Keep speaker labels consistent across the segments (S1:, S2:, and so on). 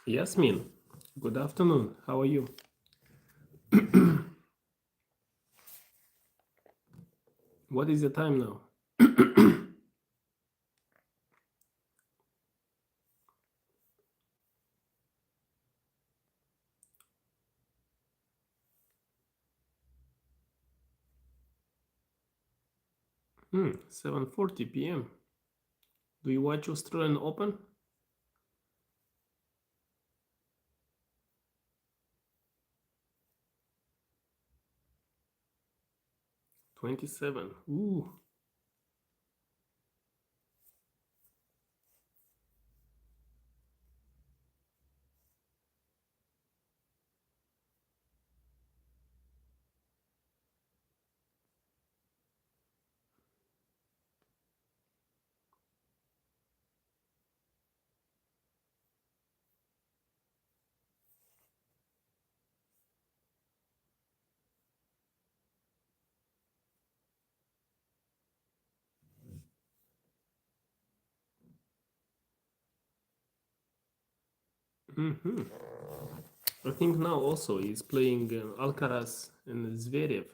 S1: Yasmin, good afternoon. How are you? 'What is the time now? 7:40 p.m. Do you watch Australian Open? 27. Ooh. Hmm. I think now also he's playing Alcaraz and Zverev.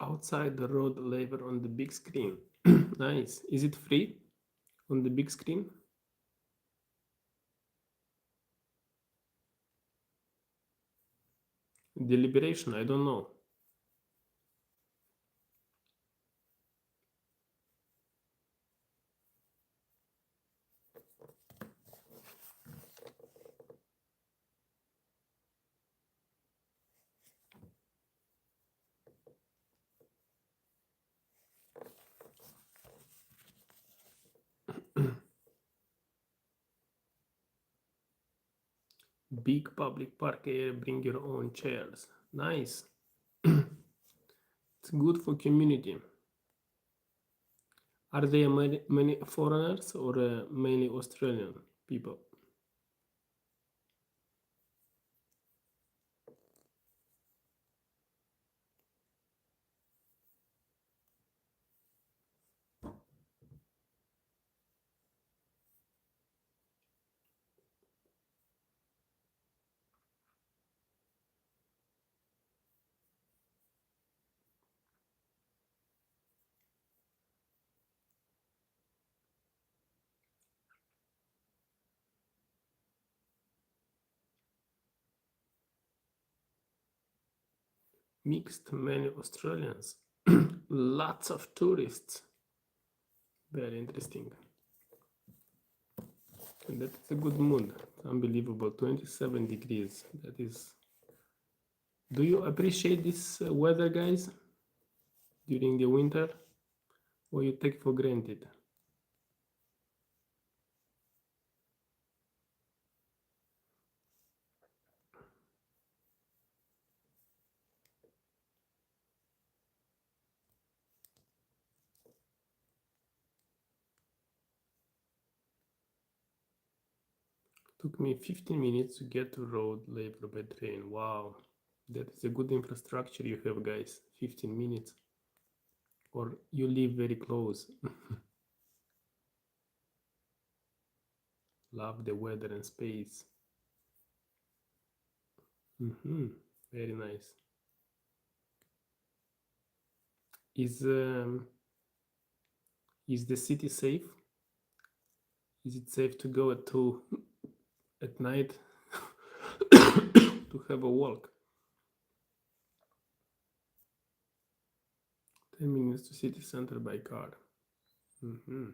S1: Outside the road labor on the big screen. Nice. Is it free on the big screen? Deliberation, I don't know. Big public park area, bring your own chairs. Nice. It's good for community. Are there many foreigners or mainly Australian people? Mixed, many Australians. Lots of tourists. Very interesting. And that's a good mood. Unbelievable. 27 degrees. That is. Do you appreciate this weather, guys, during the winter? Or you take for granted? Took me 15 minutes to get to road labor by train. Wow. That is a good infrastructure you have, guys. 15 minutes. Or you live very close. Love the weather and space. Hmm. Very nice. Is is the city safe? Is it safe to go at 2 at night to have a walk? 10 minutes to city center by car. Hmm.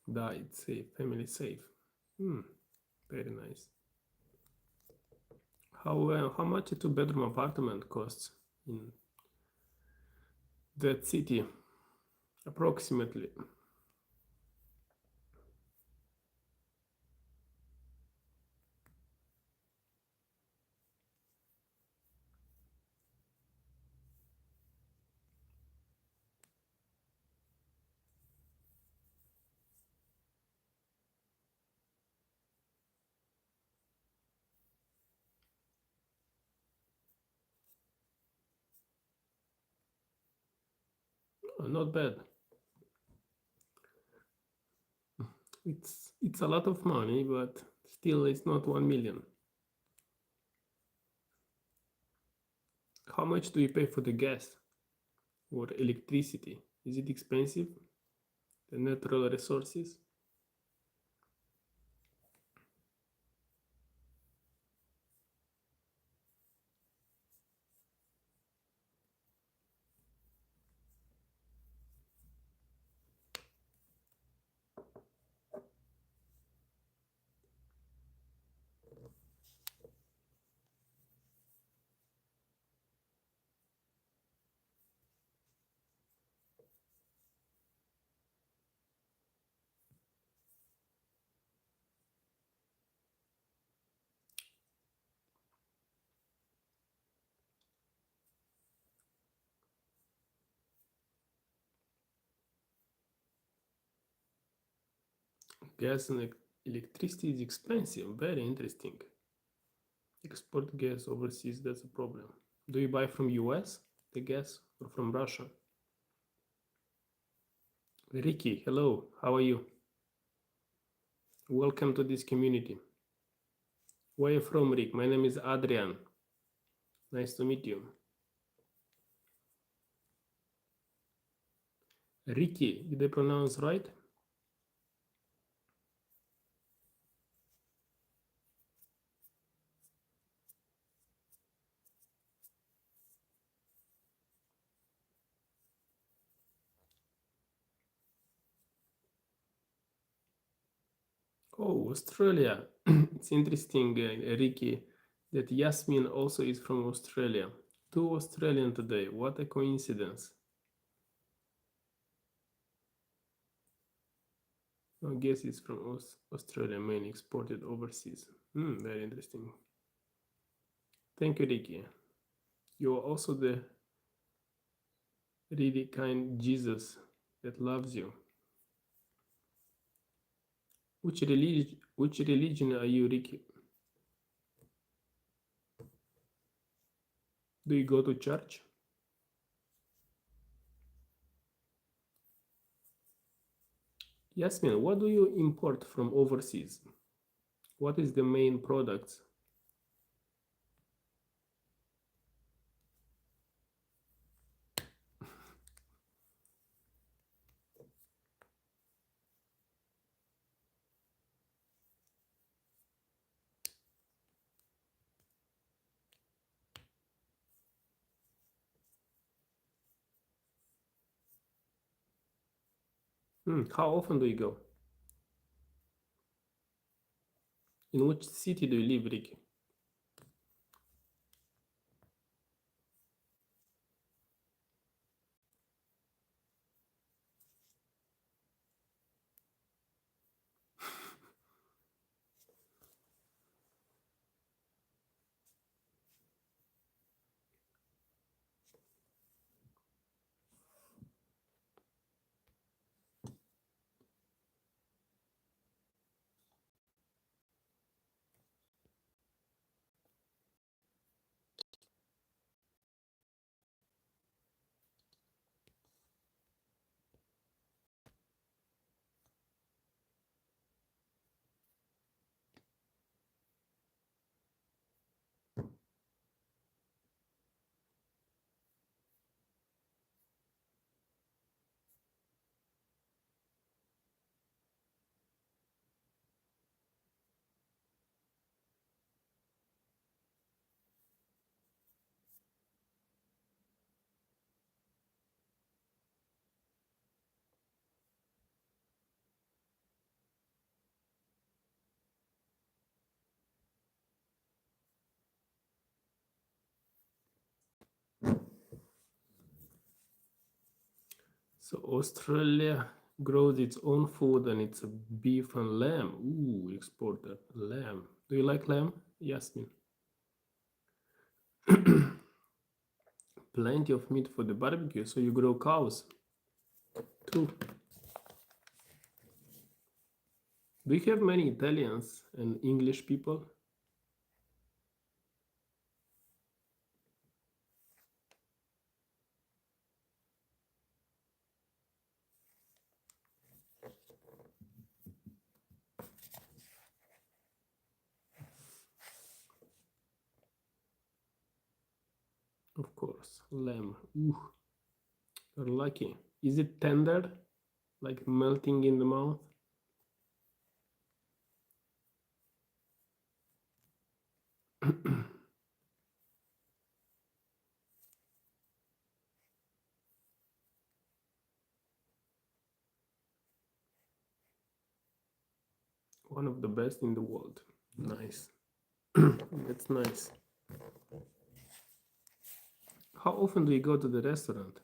S1: Da, it's safe. Family safe. Very nice. How much a two-bedroom apartment costs in that city? approximately. Not bad. It's a lot of money, but still it's not 1 million. How much do you pay for the gas or electricity? Is it expensive? The natural resources? Gas and electricity is expensive. Very interesting. Export gas overseas, that's a problem. Do you buy from US the gas or from Russia? Ricky, hello, how are you? Welcome to this community. Where are you from, Rick? My name is Adrian. Nice to meet you. Ricky, did I pronounce right? Oh, Australia. It's interesting, Ricky, that Yasmin also is from Australia. Two Australian today. What a coincidence. I guess it's from Australia, mainly exported overseas. Very interesting. Thank you, Ricky. You are also the really kind Jesus that loves you. Which religion are you, Ricky? Do you go to church? Yasmin, what do you import from overseas? What is the main products? How often do you go? In which city do you live, Ricky? So Australia grows its own food and it's a beef and lamb. Ooh, exporter lamb. Do you like lamb, Yasmin? Plenty of meat for the barbecue. So you grow cows too. Do you have many Italians and English people? Of course, lamb. Ooh, you're lucky. Is it tender, like melting in the mouth? One of the best in the world. Nice. That's nice. How often do you go to the restaurant?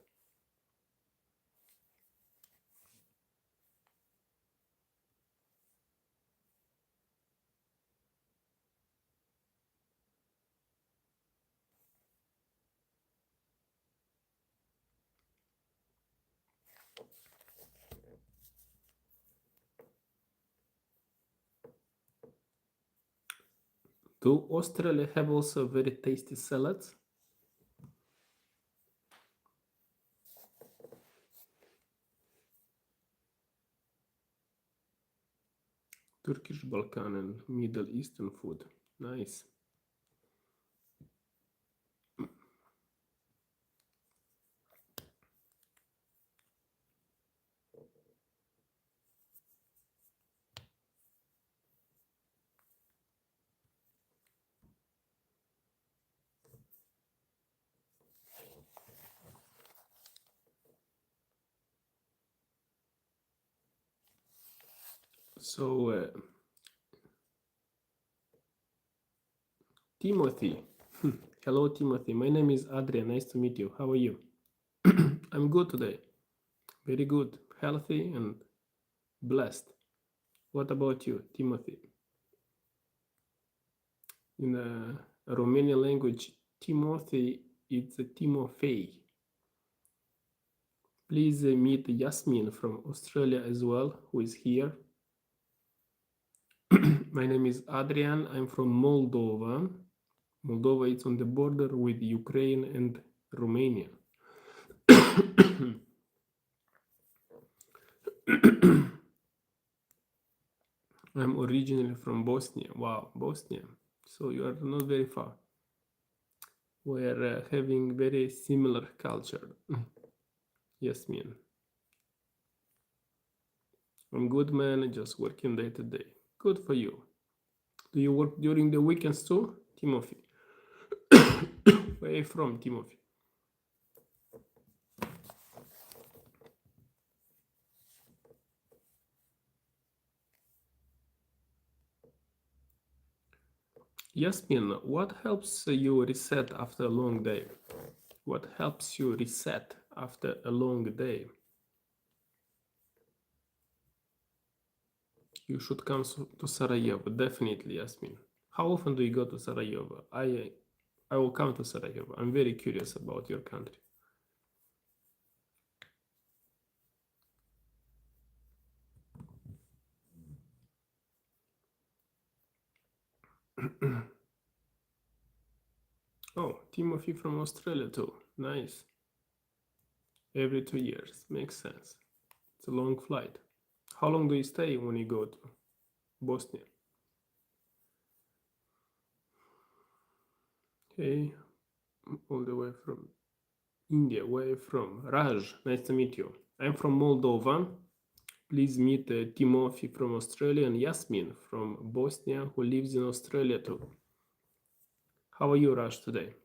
S1: Do Australia have also very tasty salads? Turkish, Balkan, and Middle Eastern food. Nice. So, Timothy. Hello, Timothy. My name is Adrian. Nice to meet you. How are you? I'm good today. Very good. Healthy and blessed. What about you, Timothy? In the Romanian language, Timothy is Timofei. Please meet Yasmin from Australia as well, who is here. My name is Adrian. I'm from Moldova. Moldova is on the border with Ukraine and Romania. I'm originally from Bosnia. Wow, Bosnia. So you are not very far. We're having very similar culture. Yasmin. I'm good, man. Just working day to day. Good for you. Do you work during the weekends too, Timothy? Where are you from, Timothy? Yasmin, what helps you reset after a long day? What helps you reset after a long day? You should come to Sarajevo, definitely, Yasmin. How often do you go to Sarajevo? I will come to Sarajevo. I'm very curious about your country. Oh, Timothy from Australia too. Nice. Every 2 years. Makes sense. It's a long flight. How long do you stay when you go to Bosnia? Okay. All the way from India. Where are you from? Raj. Nice to meet you. I'm from Moldova. Please meet Timothy from Australia and Yasmin from Bosnia, who lives in Australia too. How are you, Raj, today?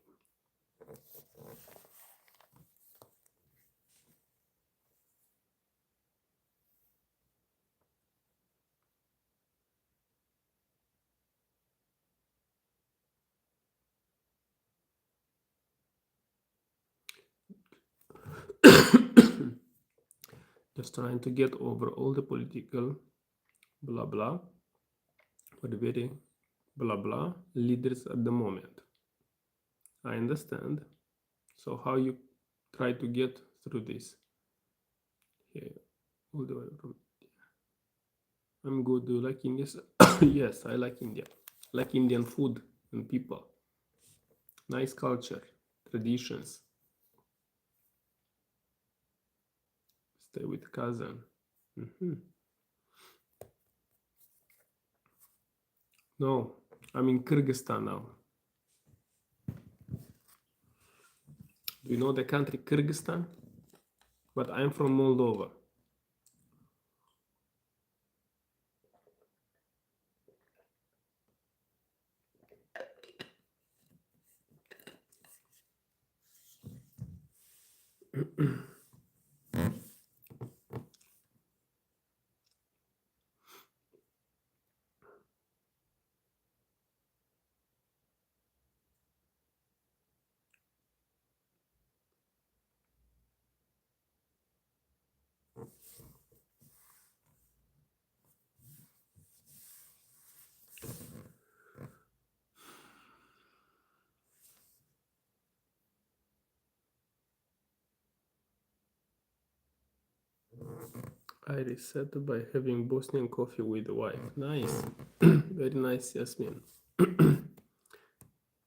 S1: just trying to get over all the political blah blah, or very blah blah leaders at the moment. I understand. So how you try to get through this? Here, all the way from. I'm good. Do you like India? Yes, I like India. I like Indian food and people. Nice culture, traditions. Stay with cousin. No, I'm in Kyrgyzstan now. Do you know the country Kyrgyzstan? But I'm from Moldova. I reset by having Bosnian coffee with the wife. Nice. Very nice, Yasmin.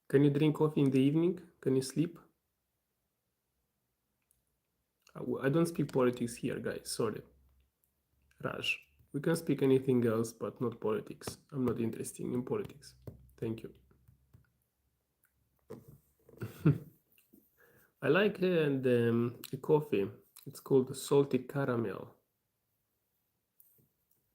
S1: Can you drink coffee in the evening? Can you sleep? I don't speak politics here, guys. Sorry. Raj. We can speak anything else, but not politics. I'm not interested in politics. Thank you. I like the coffee. It's called salty caramel.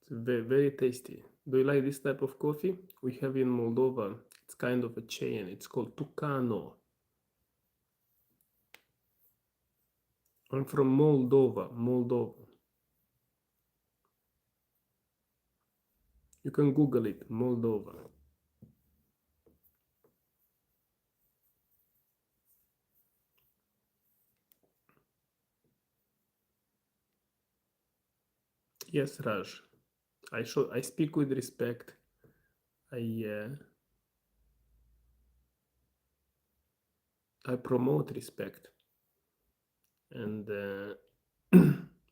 S1: It's very, very tasty. Do you like this type of coffee? We have in Moldova. It's kind of a chain. It's called Tucano. I'm from Moldova. You can Google it, Moldova. Yes, Raj. I speak with respect. I promote respect, and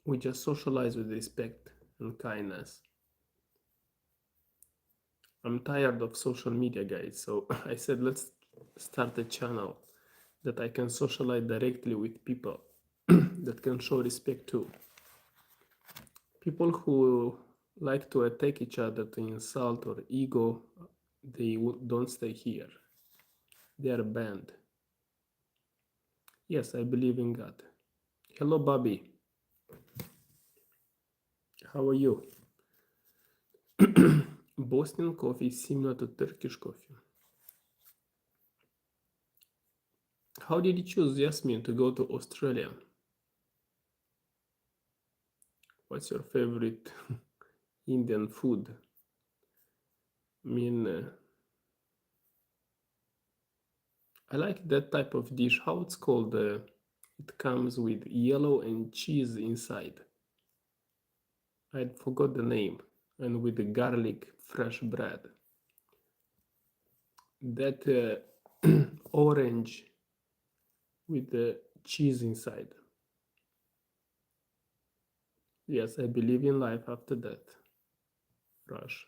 S1: we just socialize with respect and kindness. I'm tired of social media, guys. So I said, let's start a channel that I can socialize directly with people that can show respect too. People who like to attack each other, to insult or ego, they don't stay here. They are banned. Yes, I believe in God. Hello, Bobby. How are you? Bosnian coffee is similar to Turkish coffee. How did you choose, Yasmin, to go to Australia? What's your favorite Indian food? I mean, I like that type of dish. How it's called? It comes with yellow and cheese inside. I forgot the name. And with the garlic, fresh bread. That orange with the cheese inside. Yes, I believe in life after that. Rush.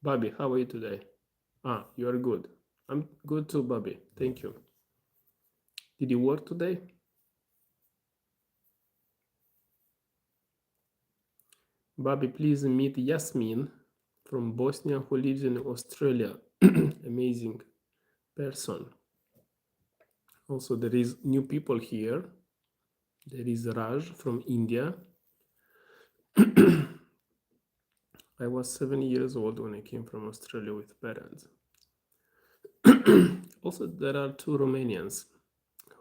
S1: Bobby, how are you today? You are good. I'm good too, Bobby. Thank you. Did you work today? Bobby, please meet Yasmin from Bosnia who lives in Australia. Amazing person. Also, there is new people here. There is Raj from India. I was 7 years old when I came from Australia with parents. Also, there are 2 Romanians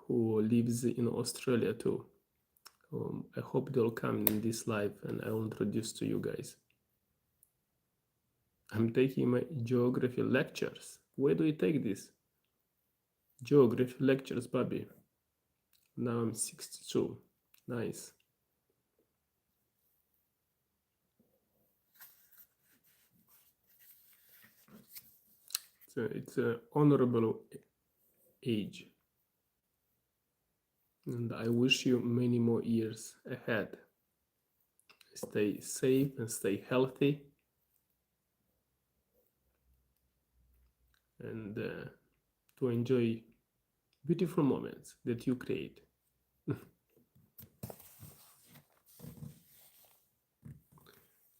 S1: who lives in Australia too. I hope they'll come in this live and I will introduce to you guys. I'm taking my geography lectures. Where do you take this? Geography lectures, Bobby. Now I'm 62. Nice. It's an honorable age. And I wish you many more years ahead. Stay safe and stay healthy. And to enjoy beautiful moments that you create.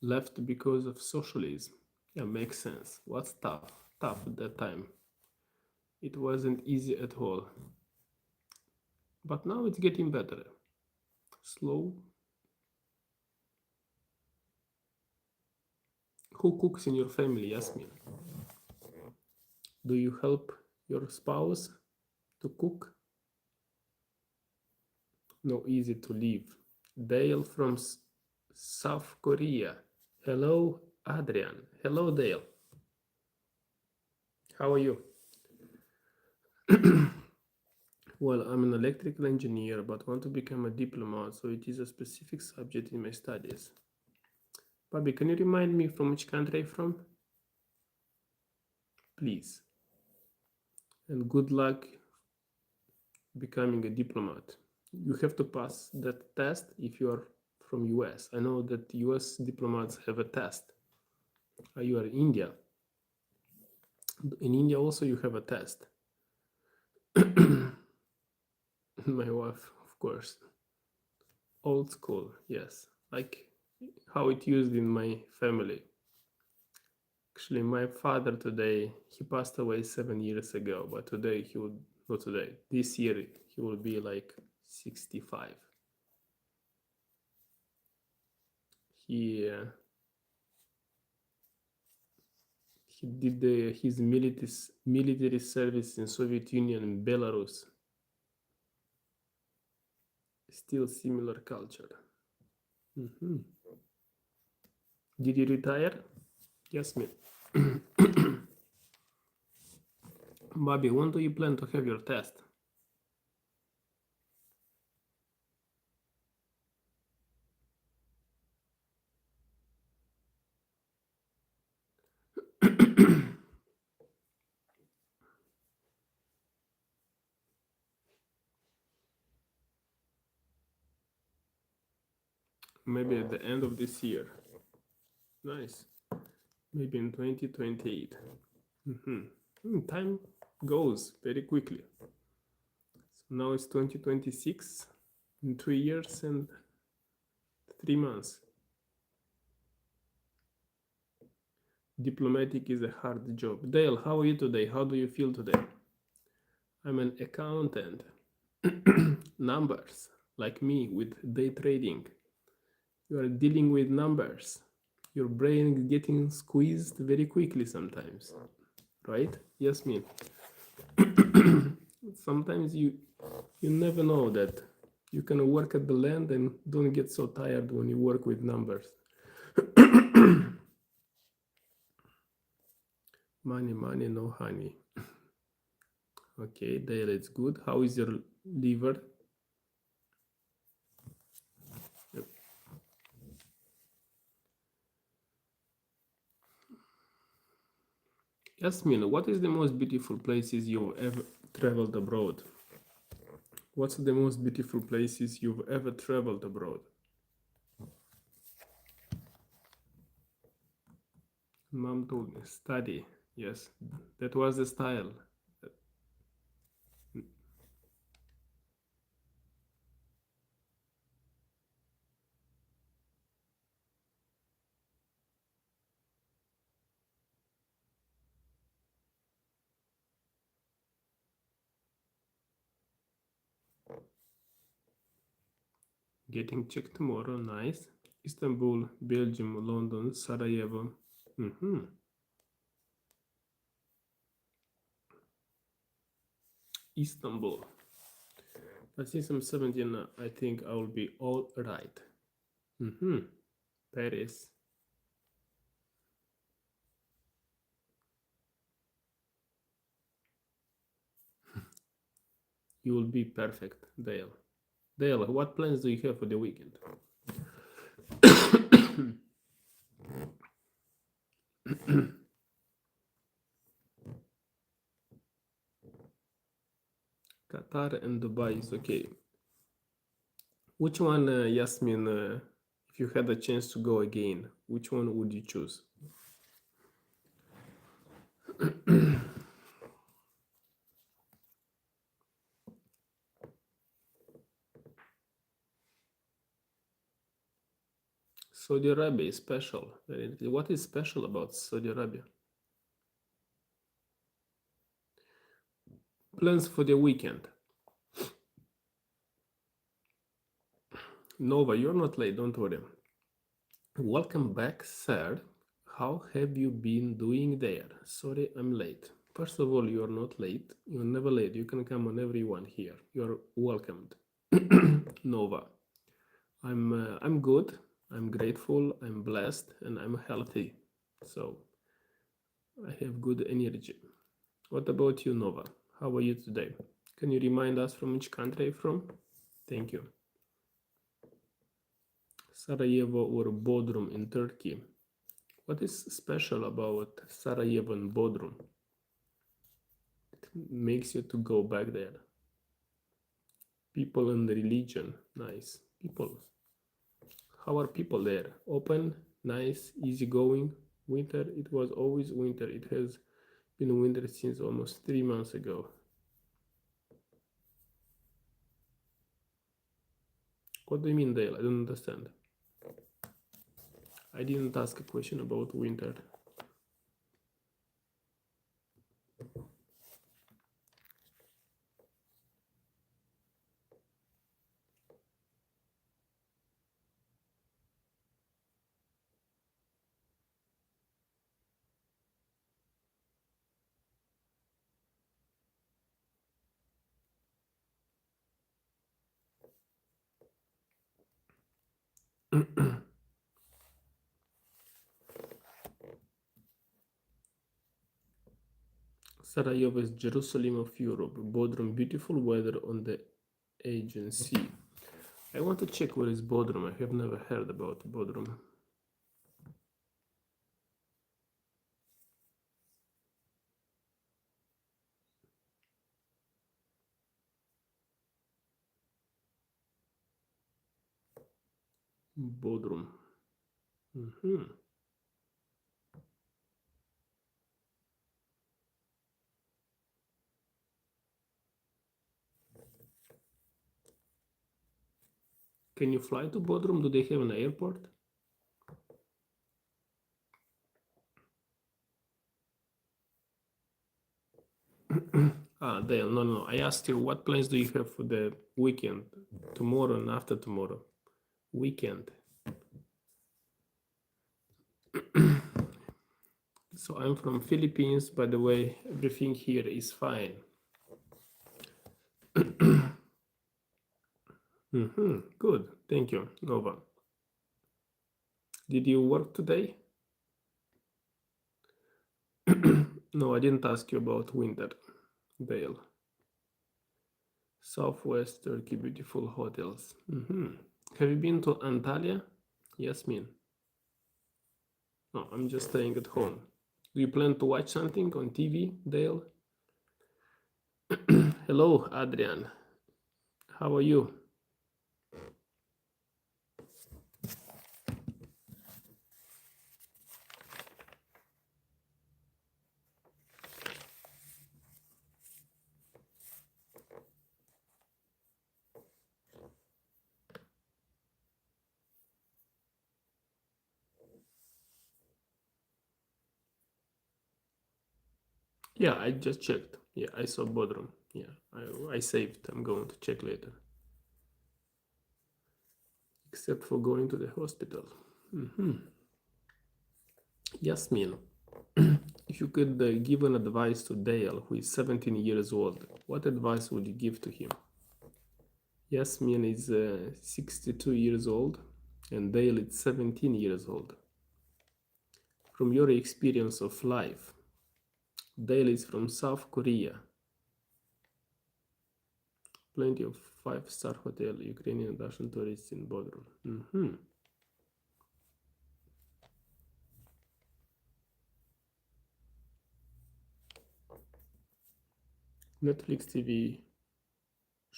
S1: Left because of socialism. Yeah, makes sense. What's tough? Tough at that time. It wasn't easy at all. But now it's getting better. Slow. Who cooks in your family, Yasmin? Do you help your spouse to cook? No, easy to leave. Dale from South Korea. Hello, Adrian. Hello, Dale. How are you? Well, I'm an electrical engineer, but want to become a diplomat, so it is a specific subject in my studies. Bobby, can you remind me from which country I'm from? Please. And good luck becoming a diplomat. You have to pass that test if you are from US. I know that US diplomats have a test. You are in India. In India also you have a test. My wife, of course. Old school, yes. Like how it used in my family. Actually, my father today, he passed away 7 years ago, but today he would, not today, this year he will be like 65. He did his military service in Soviet Union and Belarus. Still similar culture. Did you retire? Yes, ma'am. Bobby, when do you plan to have your test? Maybe at the end of this year. Nice. Maybe in 2028. Time goes very quickly. So now it's 2026, in 3 years and 3 months. Diplomatic is a hard job. Dale, how are you today? How do you feel today? I'm an accountant. Numbers, like me, with day trading. You are dealing with numbers. Your brain is getting squeezed very quickly sometimes, right? Yes, me. Sometimes you never know that you can work at the land and don't get so tired when you work with numbers. Money, no honey. Okay, Dale, it's good. How is your liver? Yep. Yasmin, what is the most beautiful places you've ever traveled abroad? What's the most beautiful places you've ever traveled abroad? Mom told me, study. Yes, that was the style. Getting checked tomorrow, nice. Istanbul, Belgium, London, Sarajevo. Istanbul. But since I'm 17, I think I will be all right. Paris. You will be perfect, Dale. Dale, what plans do you have for the weekend? Qatar and Dubai is okay. Which one, Yasmin, if you had a chance to go again, which one would you choose? Saudi Arabia is special. What is special about Saudi Arabia? Plans for the weekend. Nova, you're not late, don't worry. Welcome back, sir. How have you been doing there? Sorry, I'm late. First of all, you're not late. You're never late. You can come on everyone here. You're welcomed. Nova. I'm good. I'm grateful. I'm blessed, and I'm healthy. So I have good energy. What about you, Nova? How are you today? Can you remind us from which country you're from? Thank you. Sarajevo or Bodrum in Turkey. What is special about Sarajevo and Bodrum? It makes you to go back there. People and religion, nice. People. How are people there? Open, nice, easygoing. Winter, it was always winter. It has been winter since almost 3 months ago. What do you mean, Dale? I don't understand. I didn't ask a question about winter. Sarajevo is Jerusalem of Europe. Bodrum, beautiful weather on the Aegean Sea. I want to check where is Bodrum. I have never heard about Bodrum. Bodrum. Can you fly to Bodrum? Do they have an airport? Dale, no. I asked you what plans do you have for the weekend? Tomorrow and after tomorrow. Weekend. So I'm from Philippines, by the way. Everything here is fine. Good, thank you, Nova. Did you work today? No, I didn't ask you about winter, Dale. Southwest Turkey, beautiful hotels. Have you been to Antalya? Yasmin? No, I'm just staying at home. Do you plan to watch something on TV, Dale? Hello, Adrian. How are you? Yeah, I just checked. Yeah, I saw Bodrum. Yeah, I saved. I'm going to check later. Except for going to the hospital. Yasmin, if you could give an advice to Dale, who is 17 years old, what advice would you give to him? Yasmin is 62 years old, and Dale is 17 years old. From your experience of life, Dale is from South Korea. Plenty of 5-star hotel, Ukrainian and Russian tourists in Bodrum. Netflix TV,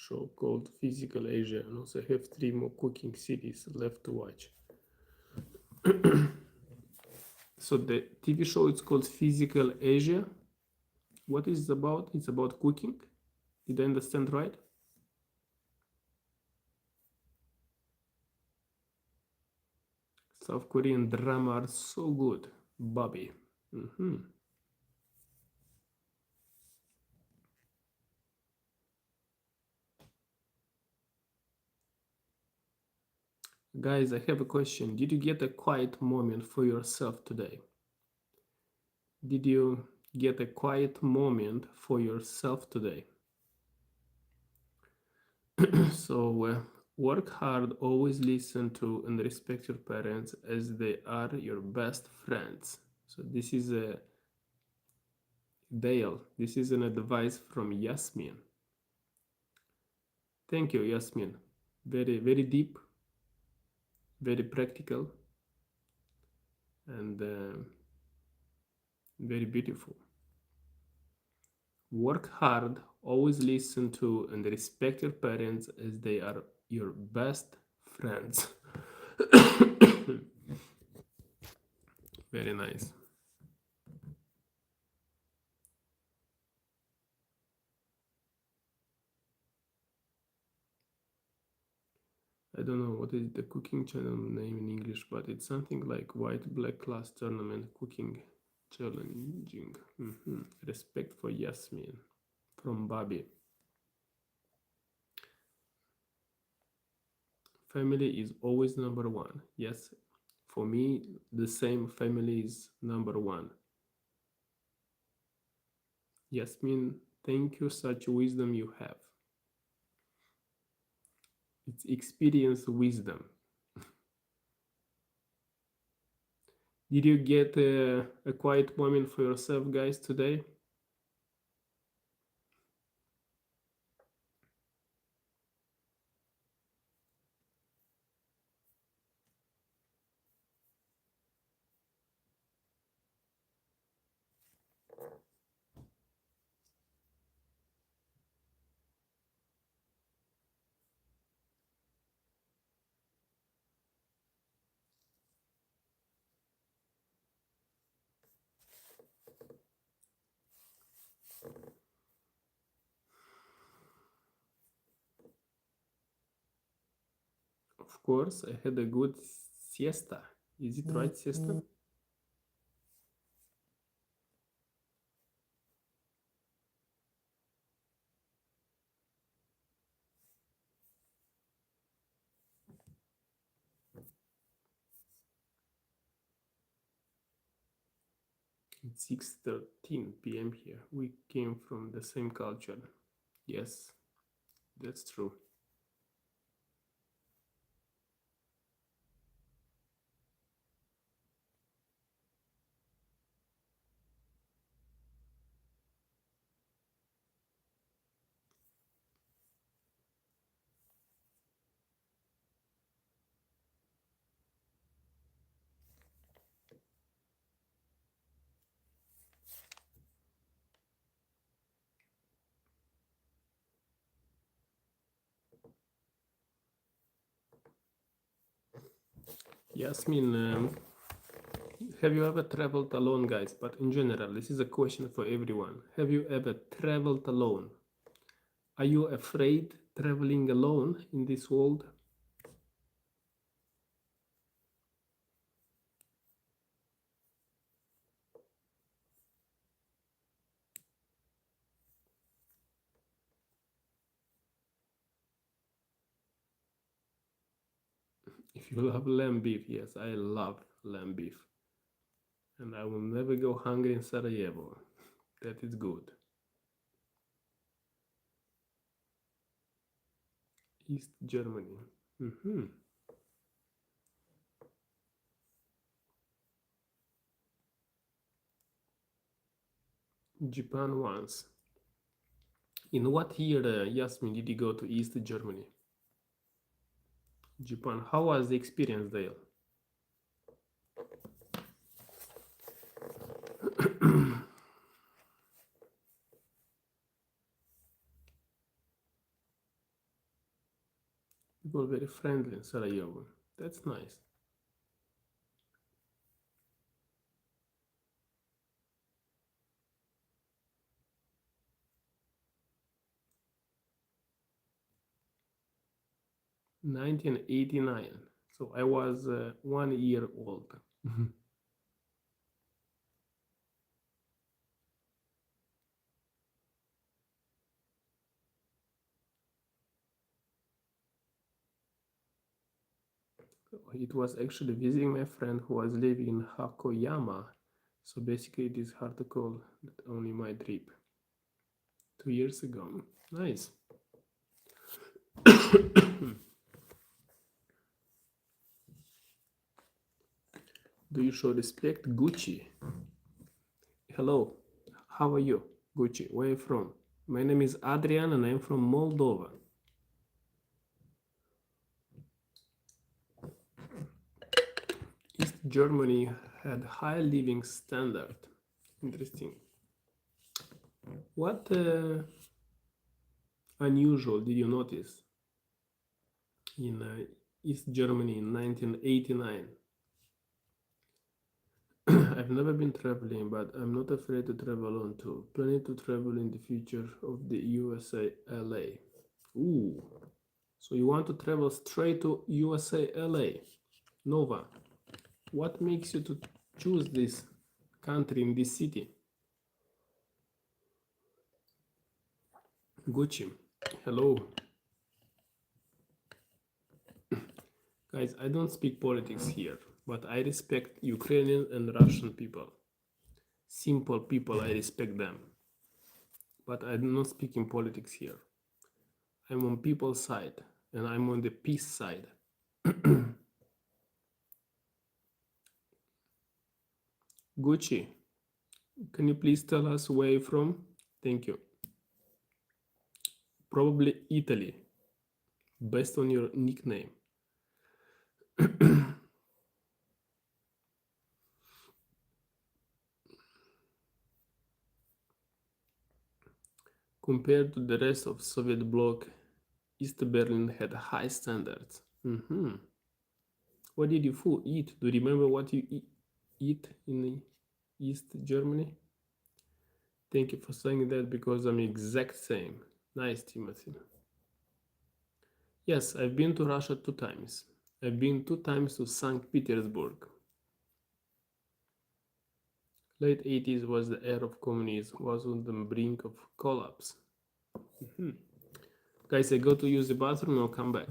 S1: show called Physical Asia, and also have 3 more cooking cities left to watch. So the TV show is called Physical Asia. What is it about? It's about cooking. Did I understand right? South Korean drama are so good, Bobby. Guys, I have a question. Did you get a quiet moment for yourself today? Did you get a quiet moment for yourself today? So work hard, always listen to and respect your parents as they are your best friends. So this is a Dale. This is an advice from Yasmin. Thank you, Yasmin. Very, very deep, very practical, and very beautiful. Work hard, always listen to and respect your parents as they are your best friends. Very nice. I don't know what is the cooking channel name in English, but it's something like White Black Class Tournament Cooking Challenging. Respect for Yasmin from Bobby. Family is always number one. Yes, for me, the same. Family is number one. Yasmin, thank you. Such wisdom you have. It's experience wisdom. Did you get a quiet moment for yourself, guys, today? Of course, I had a good siesta. Is it right, siesta? It's 6:13 p.m. here. We came from the same culture. Yes, that's true. Yasmin, have you ever traveled alone, guys? But in general, this is a question for everyone. Have you ever traveled alone? Are you afraid traveling alone in this world? If you love lamb beef, yes, I love lamb beef. And I will never go hungry in Sarajevo. That is good. East Germany. Japan once. In what year, Yasmin, did you go to East Germany? Japan. How was the experience there? People very friendly in Sarajevo. That's nice. (1989). So I was 1 year old. It was actually visiting my friend who was living in Hakoyama. So basically, it is hard to call that only my trip 2 years ago. Nice. Do you show respect? Gucci. Hello. How are you? Gucci. Where are you from? My name is Adrian and I'm from Moldova. East Germany had high living standard. Interesting. What unusual did you notice in East Germany in 1989? I've never been traveling, but I'm not afraid to travel alone too. Planning to travel in the future of the USA LA. Ooh, so you want to travel straight to USA LA? Nova, what makes you to choose this country in this city? Gucci, hello. Guys, I don't speak politics here, but I respect Ukrainian and Russian people. Simple people, I respect them. But I'm not speaking politics here. I'm on people's side, and I'm on the peace side. Gucci, can you please tell us where you're from? Thank you. Probably Italy, based on your nickname. Compared to the rest of Soviet bloc, East Berlin had high standards. What did you eat? Do you remember what you eat in East Germany? Thank you for saying that because I'm exact same. Nice, Timothy. Yes, I've been to Russia 2 times. I've been 2 times to St. Petersburg. Late 80s was the era of communism, was on the brink of collapse. Guys, I go to use the bathroom, I'll come back.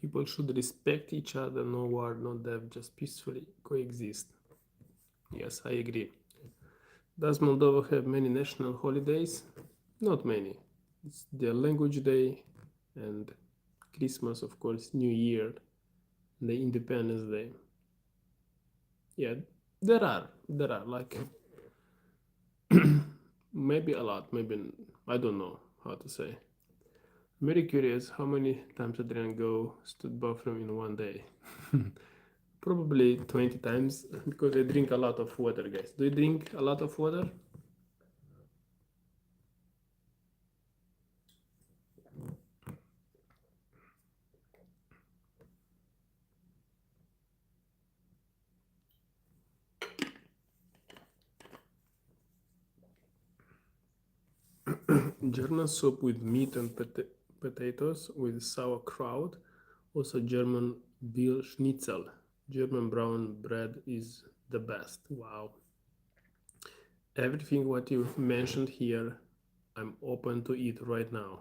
S1: People should respect each other, no war, no death, just peacefully coexist. Yes, I agree. Does Moldova have many national holidays? Not many. It's the Language Day and Christmas, of course, New Year, the Independence Day. Yeah, there are like maybe a lot, maybe I don't know how to say. I'm very curious how many times Adrian go to the bathroom in one day. Probably 20 times because I drink a lot of water, guys. Do you drink a lot of water? German soup with meat and potatoes with sauerkraut. Also German veal schnitzel. German brown bread is the best. Wow. Everything what you mentioned here, I'm open to eat right now.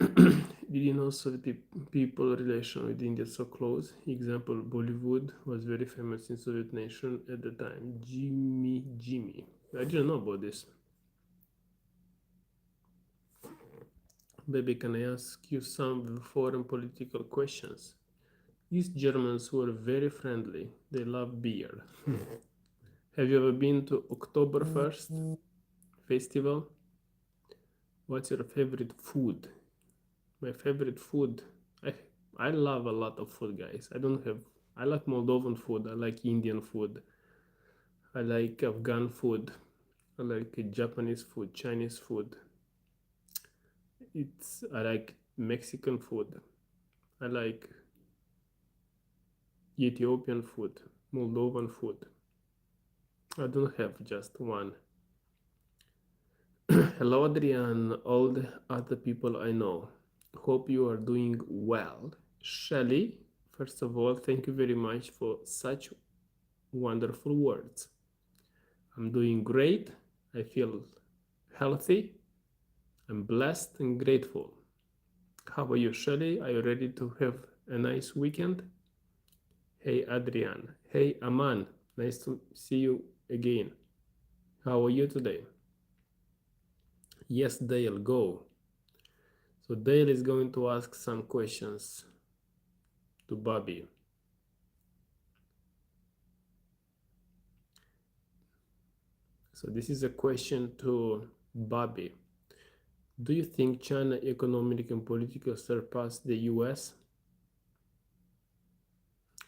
S1: Did you know Soviet people relation with India so close? Example, Bollywood was very famous in Soviet nation at the time. Jimmy. I didn't know about this. Baby, can I ask you some foreign political questions? These Germans were very friendly. They love beer. Have you ever been to Oktoberfest festival? What's your favorite food? My favorite food. I love a lot of food, guys. I like Moldovan food. I like Indian food. I like Afghan food. I like Japanese food, Chinese food. I like Mexican food. I like Ethiopian food, Moldovan food. I don't have just one. Hello, Adrian, all the other people I know. Hope you are doing well. Shelly, first of all, thank you very much for such wonderful words. I'm doing great. I feel healthy. I'm blessed and grateful. How are you, Shelly? Are you ready to have a nice weekend? Hey, Adrian. Hey, Aman. Nice to see you again. How are you today? Yes, Dale, go. So Dale is going to ask some questions to Bobby. So this is a question to Bobby. Do you think China economic and political surpassed the US?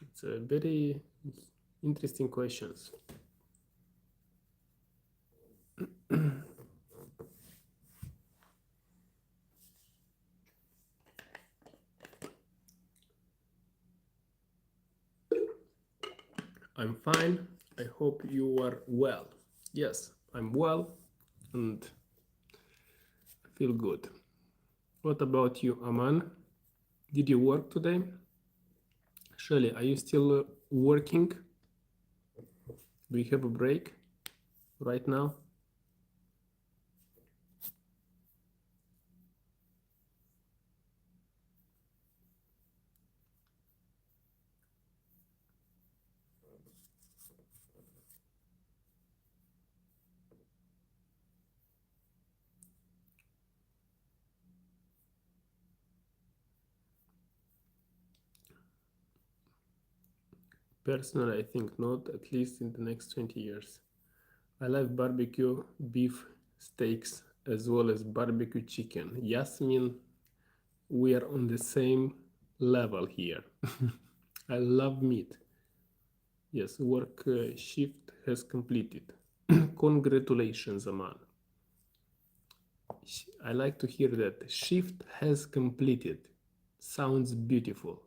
S1: It's a very interesting questions. I'm fine. I hope you are well. Yes, I'm well and feel good. What about you, Aman? Did you work today? Shelly, are you still working? Do you have a break right now? Personally, I think not, at least in the next 20 years. I like barbecue beef steaks as well as barbecue chicken. Yasmin, we are on the same level here. I love meat. Yes, work shift has completed. Congratulations, Aman. I like to hear that. Shift has completed. Sounds beautiful.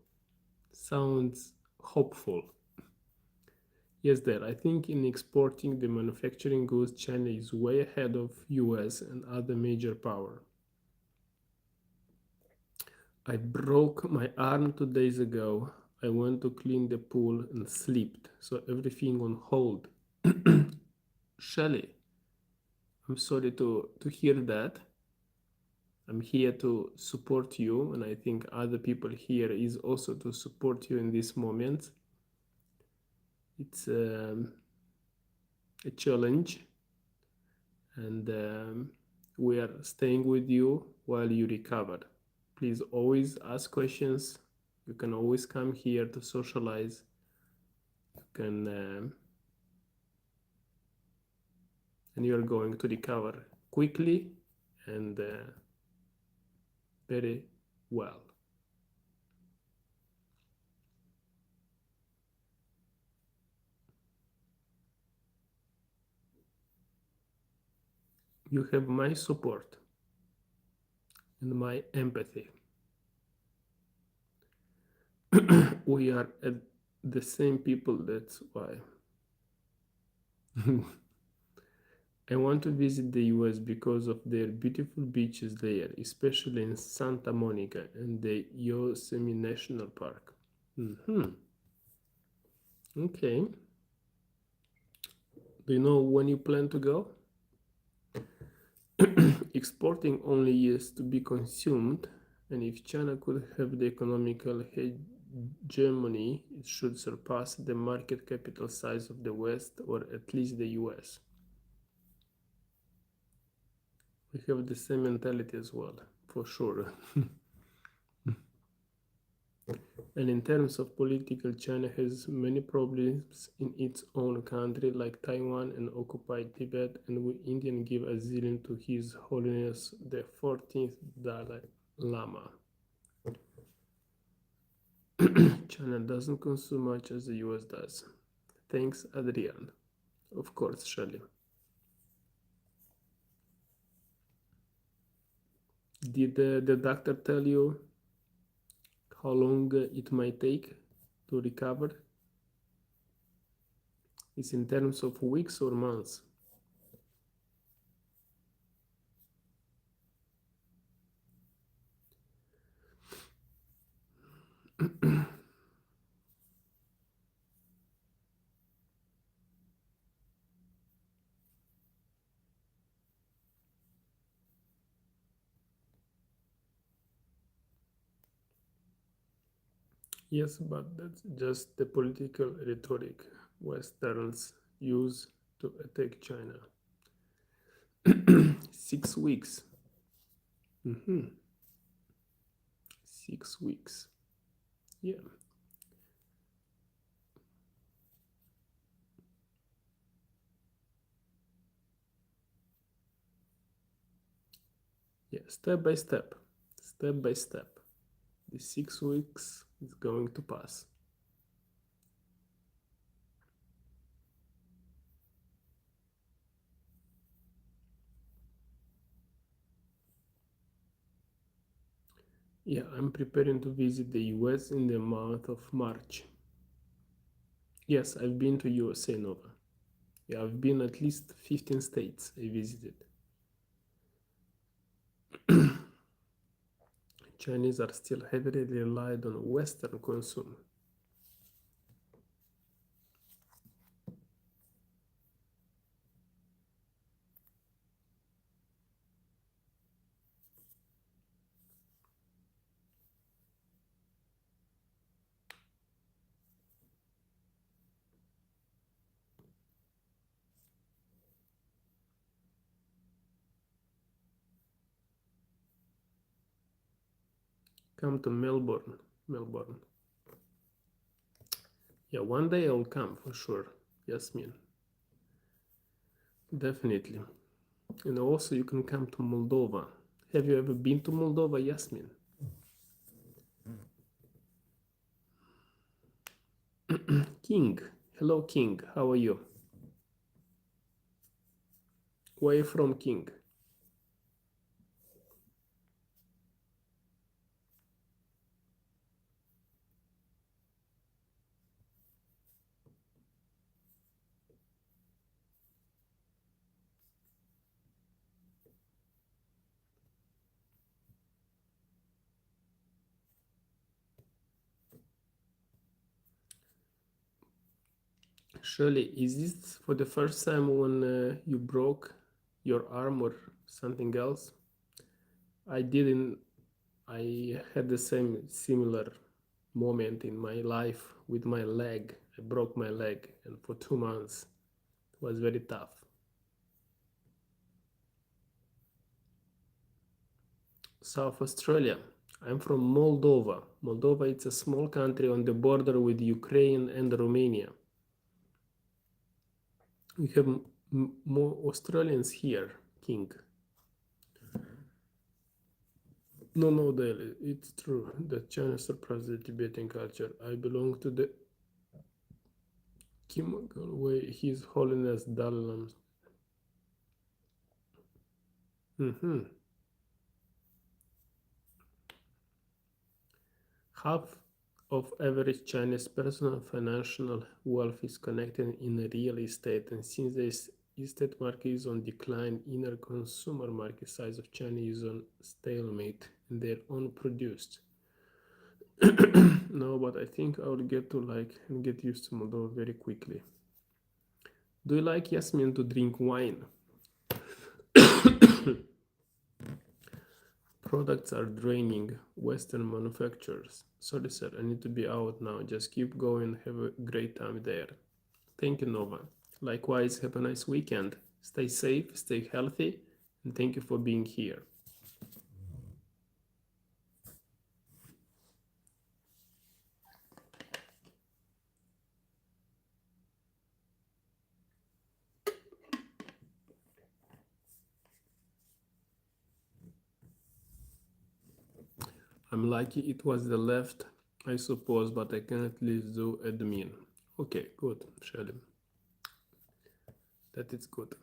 S1: Sounds hopeful. Yes, there. I think in exporting the manufacturing goods, China is way ahead of US and other major power. I broke my arm 2 days ago. I went to clean the pool and slipped, so everything on hold. Shelly, I'm sorry to hear that. I'm here to support you, and I think other people here is also to support you in this moment. It's a challenge, and we are staying with you while you recover. Please always ask questions. You can always come here to socialize. You can and you are going to recover quickly and very well. You have my support and my empathy. We are at the same people, that's why. I want to visit the US because of their beautiful beaches there, especially in Santa Monica and the Yosemite National Park. Okay. Do you know when you plan to go? Exporting only used to be consumed, and if China could have the economical hegemony, it should surpass the market capital size of the West, or at least the US. We have the same mentality as well, for sure. And in terms of political, China has many problems in its own country, like Taiwan and occupied Tibet, and India give asylum to His Holiness the 14th Dalai Lama. China doesn't consume much as the US does. Thanks, Adrian. Of course, Shirley. Did the doctor tell you how long it might take to recover? It's in terms of weeks or months? Yes, but that's just the political rhetoric Westerns use to attack China. 6 weeks. 6 weeks. Yeah. Yeah, step by step. Step by step. The 6 weeks is going to pass. Yeah, I'm preparing to visit the US in the month of March. Yes, I've been to USA, Nova. Yeah, I've been at least 15 states I visited. Chinese are still heavily relied on Western consume. Come to Melbourne. Melbourne. Yeah, one day I'll come for sure, Yasmin. Definitely. And also you can come to Moldova. Have you ever been to Moldova, Yasmin? King. Hello, King. How are you? Where are you from, King? Shirley, is this for the first time when you broke your arm or something else? I didn't. I had the similar moment in my life with my leg. I broke my leg, and for 2 months it was very tough. South Australia. I'm from Moldova. Moldova is a small country on the border with Ukraine and Romania. We have more Australians here, King. No, Daily. It's true that China surpassed the Tibetan culture. I belong to the Kimgal way. His Holiness Dalai Lama. Half of average Chinese personal financial wealth is connected in real estate, and since the estate market is on decline, inner consumer market size of China is on stalemate, and they're unproduced. No, but I think I will get to like and get used to Moldova very quickly. Do you like, Yasmin, to drink wine? Products are draining Western manufacturers. Sorry, sir, I need to be out now. Just keep going. Have a great time there. Thank you, Nova. Likewise, have a nice weekend. Stay safe, stay healthy, and thank you for being here. I'm lucky it was the left, I suppose, but I can at least do admin. Okay, good, Shelly. That is good.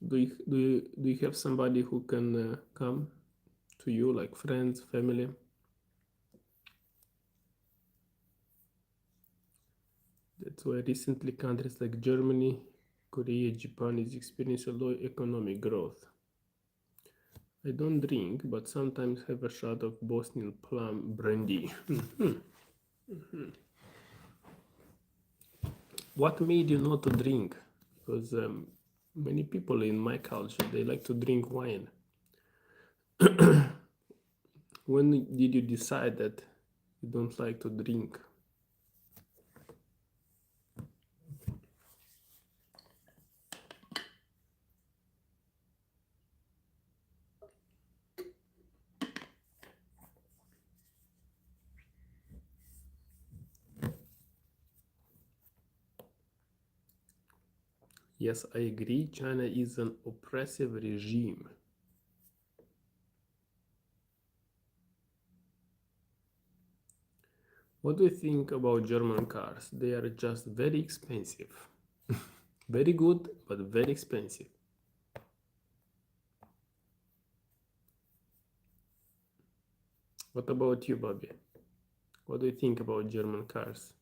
S1: Do you have somebody who can come to you, like friends, family? That's why recently countries like Germany, Korea, Japan is experiencing low economic growth. I don't drink, but sometimes have a shot of Bosnian plum brandy. What made you not to drink? Because many people in my culture, they like to drink wine. When did you decide that you don't like to drink? Yes, I agree. China is an oppressive regime. What do you think about German cars? They are just very expensive. Very good, but very expensive. What about you, Bobby? What do you think about German cars?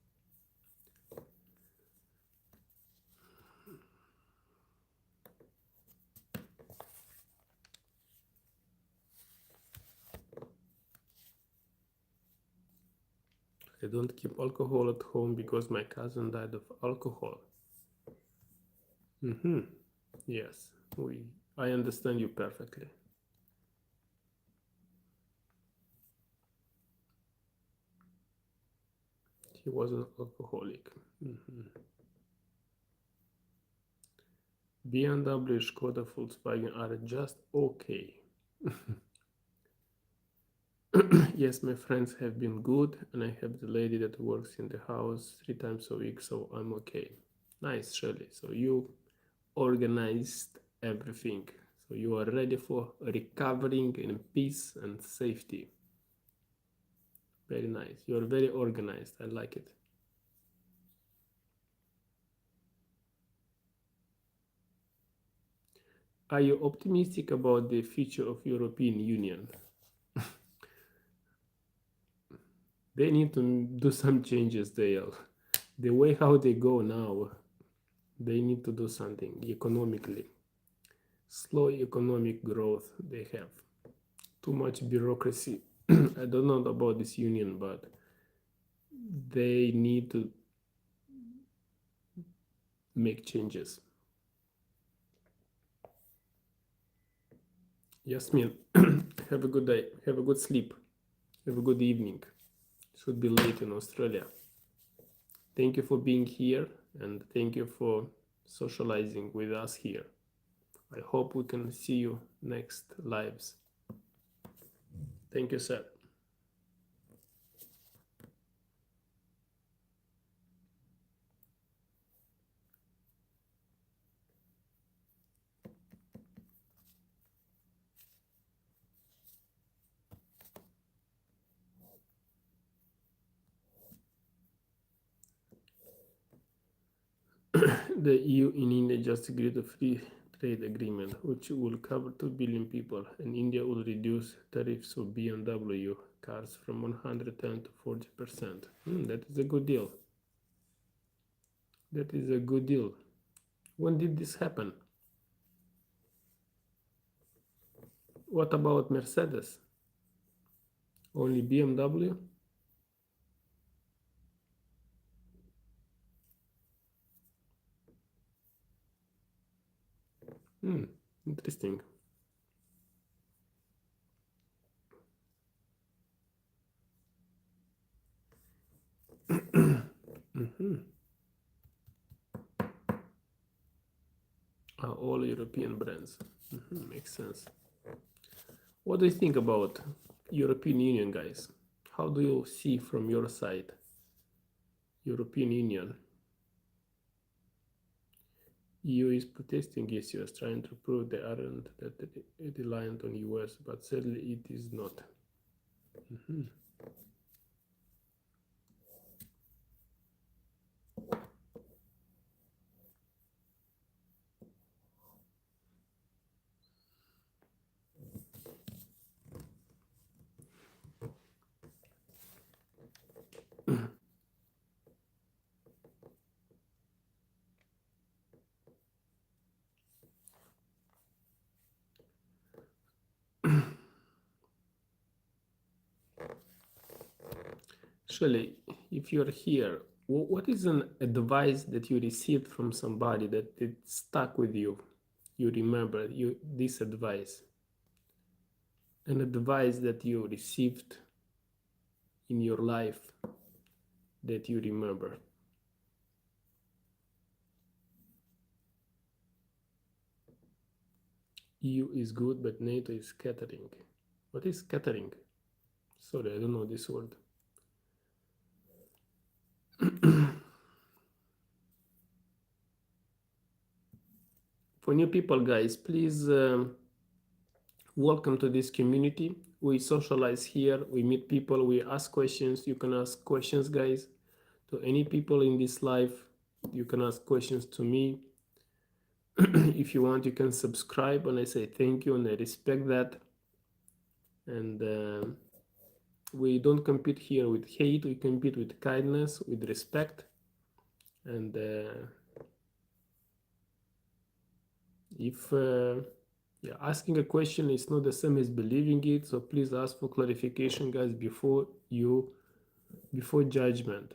S1: I don't keep alcohol at home because my cousin died of alcohol. Yes, I understand you perfectly. He was an alcoholic. BMW, Skoda, Volkswagen are just okay. Yes, my friends have been good, and I have the lady that works in the house 3 times a week, so I'm okay. Nice, Shirley. So you organized everything. So you are ready for recovering in peace and safety. Very nice. You are very organized. I like it. Are you optimistic about the future of European Union? They need to do some changes there. The way how they go now, they need to do something economically. Slow economic growth they have. Too much bureaucracy. I don't know about this union, but they need to make changes. Yasmin, have a good day. Have a good sleep. Have a good evening. Should be late in Australia. Thank you for being here, and thank you for socializing with us here. I hope we can see you next lives. Thank you, sir. The EU and India just agreed a free trade agreement, which will cover 2 billion people, and India will reduce tariffs of BMW cars from 110 to 40%. That is a good deal. That is a good deal. When did this happen? What about Mercedes? Only BMW? Interesting. All European brands. Makes sense. What do you think about European Union, guys? How do you see from your side European Union? EU is protesting issues, trying to prove they aren't that reliant on US, but sadly it is not. Shirley, if you're here, what is an advice that you received from somebody that it stuck with you? You remember this advice, an advice that you received in your life that you remember. EU is good, but NATO is scattering. What is scattering? Sorry, I don't know this word. For new people, guys, please welcome to this community. We socialize here, we meet people, we ask questions. You can ask questions, guys, to any people in this life. You can ask questions to me. If you want, you can subscribe, and I say thank you and I respect that. And we don't compete here with hate, we compete with kindness, with respect. And if asking a question is not the same as believing it, so please ask for clarification, guys, before judgment.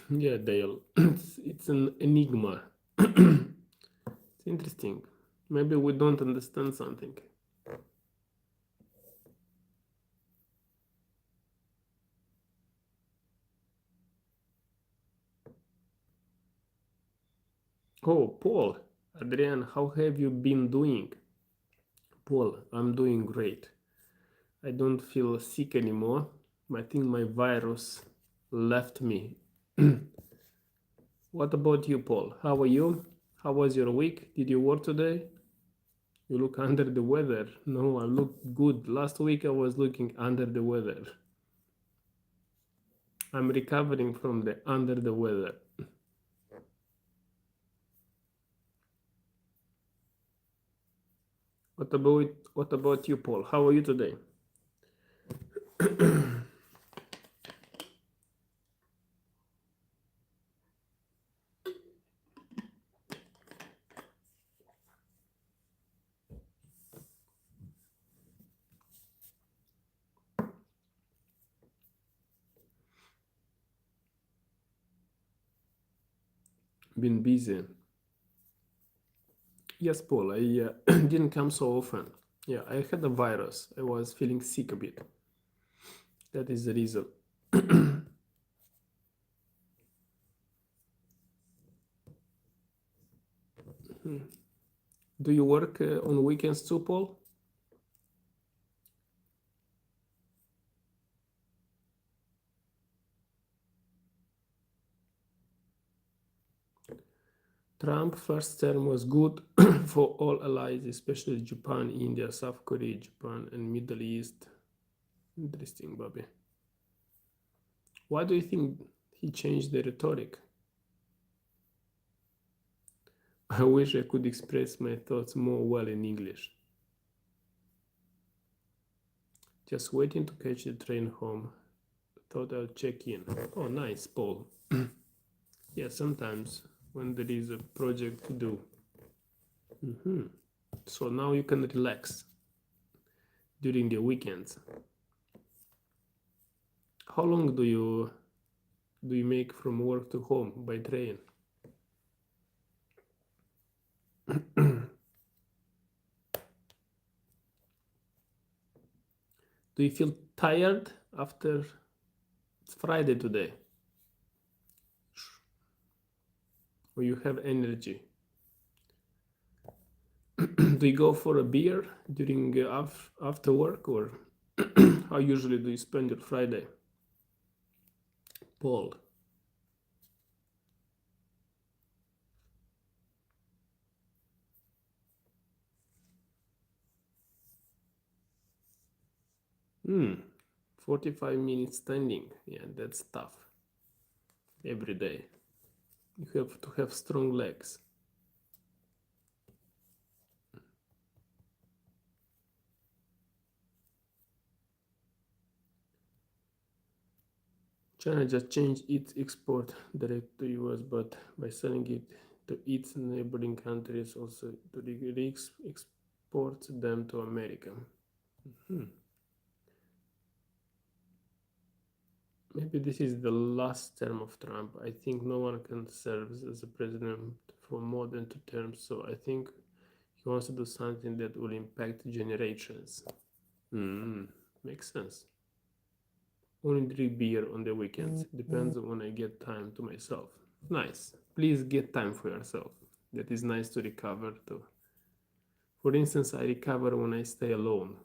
S1: Yeah, Dale, it's an enigma. It's interesting. Maybe we don't understand something. Oh, Paul, Adrian, how have you been doing? Paul, I'm doing great. I don't feel sick anymore. I think my virus left me. What about you, Paul? How are you? How was your week? Did you work today? You look under the weather. No, I look good. Last week I was looking under the weather. I'm recovering from the under the weather. What about you, Paul? How are you today? Been busy. Yes, Paul, I didn't come so often. Yeah, I had a virus. I was feeling sick a bit. That is the reason. Do you work on weekends too, Paul? Trump's first term was good for all allies, especially Japan, India, South Korea, Japan, and Middle East. Interesting, Bobby. Why do you think he changed the rhetoric? I wish I could express my thoughts more well in English. Just waiting to catch the train home. Thought I'll check in. Oh, nice, Paul. Yeah, sometimes when there is a project to do. So now you can relax during the weekends. How long do you make from work to home by train? Do you feel tired after it's Friday today? Or you have energy? Do you go for a beer during after work, or how usually do you spend your Friday? Paul. Hmm. 45 minutes standing. Yeah, that's tough. Every day. You have to have strong legs. China just changed its export direct to US, but by selling it to its neighboring countries, also to re-export them to America. Maybe this is the last term of Trump. I think no one can serve as a president for more than 2 terms, so I think he wants to do something that will impact generations. Makes sense. Only drink beer on the weekends. Depends on when I get time to myself. Nice. Please get time for yourself. That is nice to recover too. For instance, I recover when I stay alone.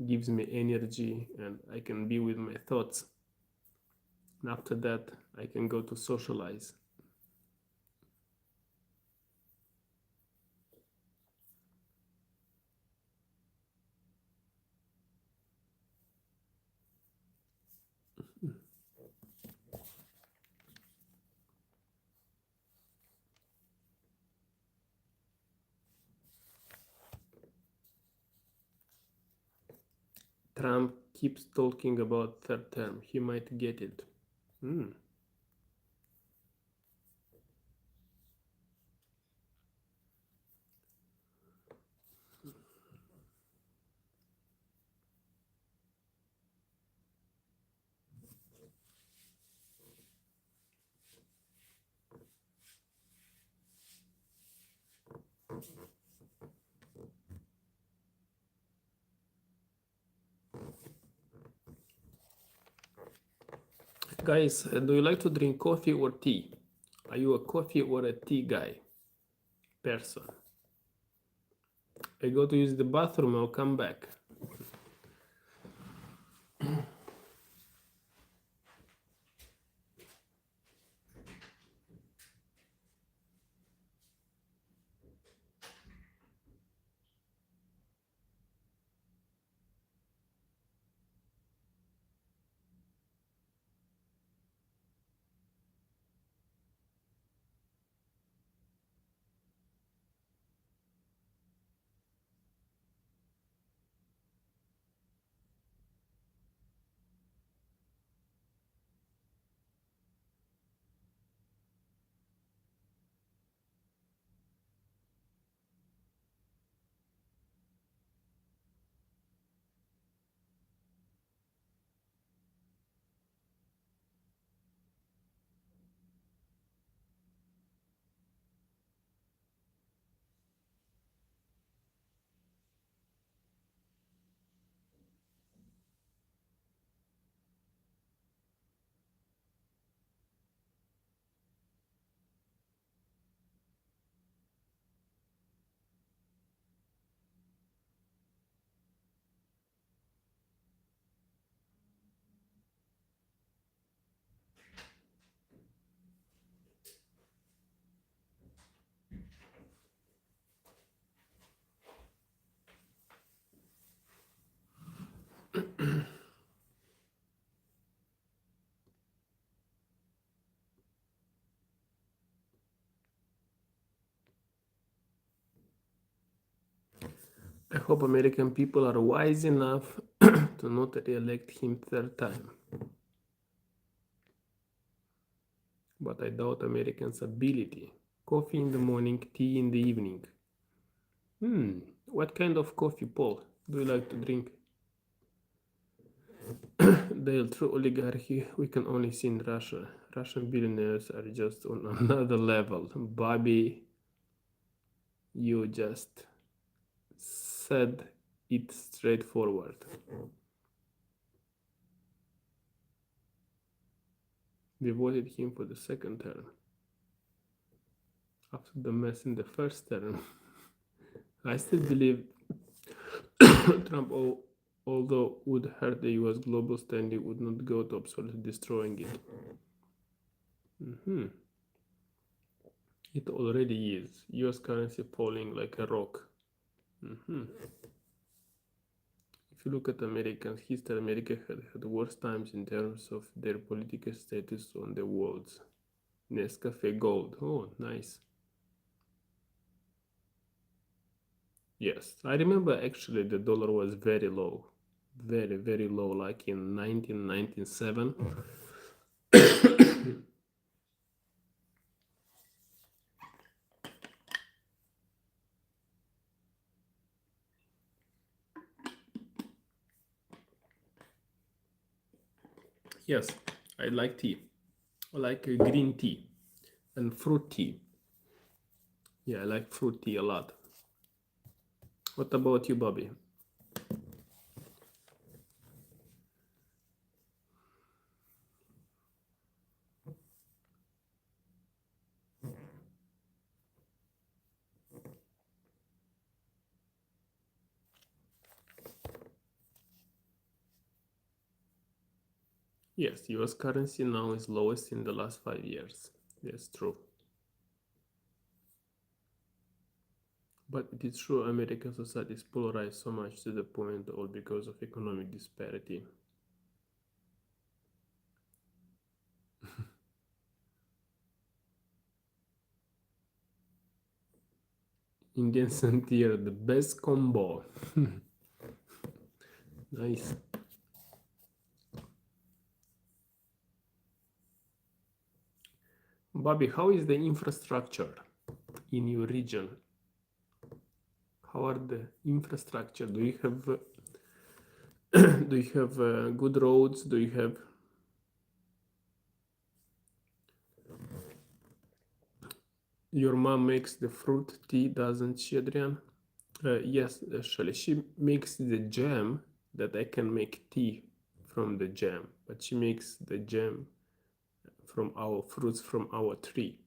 S1: Gives me energy and I can be with my thoughts. And after that, I can go to socialize. Trump keeps talking about third term. He might get it. Guys, do you like to drink coffee or tea? Are you a coffee or a tea guy? Person. I go to use the bathroom, I'll come back. I hope American people are wise enough to not re-elect him third time. But I doubt Americans' ability. Coffee in the morning, tea in the evening. What kind of coffee, Paul, do you like to drink? The true oligarchy we can only see in Russia. Russian billionaires are just on another level. Bobby, you just said it straightforward. They voted him for the second term. After the mess in the first term. I still believe Trump, although would hurt the US global standing, would not go to absolutely destroying it. It already is. US currency falling like a rock. If you look at American history, America had worse times in terms of their political status on the worlds. Nescafe Gold. Oh, nice. Yes, I remember actually the dollar was very low. Very, very low, like in 1997. Yes, I like tea. I like green tea and fruit tea. Yeah, I like fruit tea a lot. What about you, Bobby? Yes, US currency now is lowest in the last 5 years. That's true. But it is true American society is polarized so much to the point all because of economic disparity. Indians and tier, the best combo. Nice. Bobby, how is the infrastructure in your region? How are the infrastructure? Do you have do you have good roads? Do you have your mom makes the fruit tea, doesn't she, Adrian? Yes, actually, she makes the jam that I can make tea from the jam, but she makes the jam from our fruits from our tree.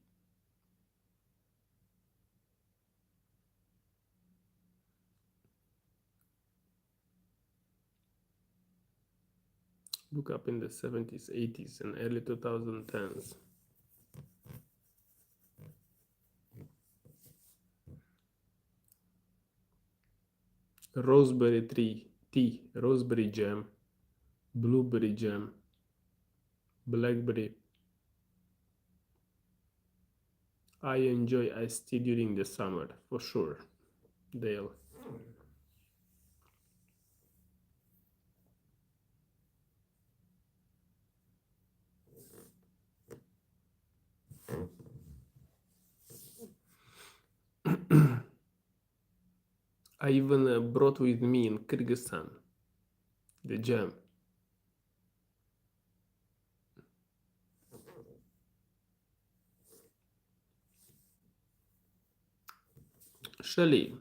S1: Look up in the 70s, 80s, and early 2010s. Roseberry tree tea, roseberry jam, blueberry jam, blackberry. I enjoy iced tea during the summer, for sure, Dale. I even brought with me in Kyrgyzstan the jam. Shelly,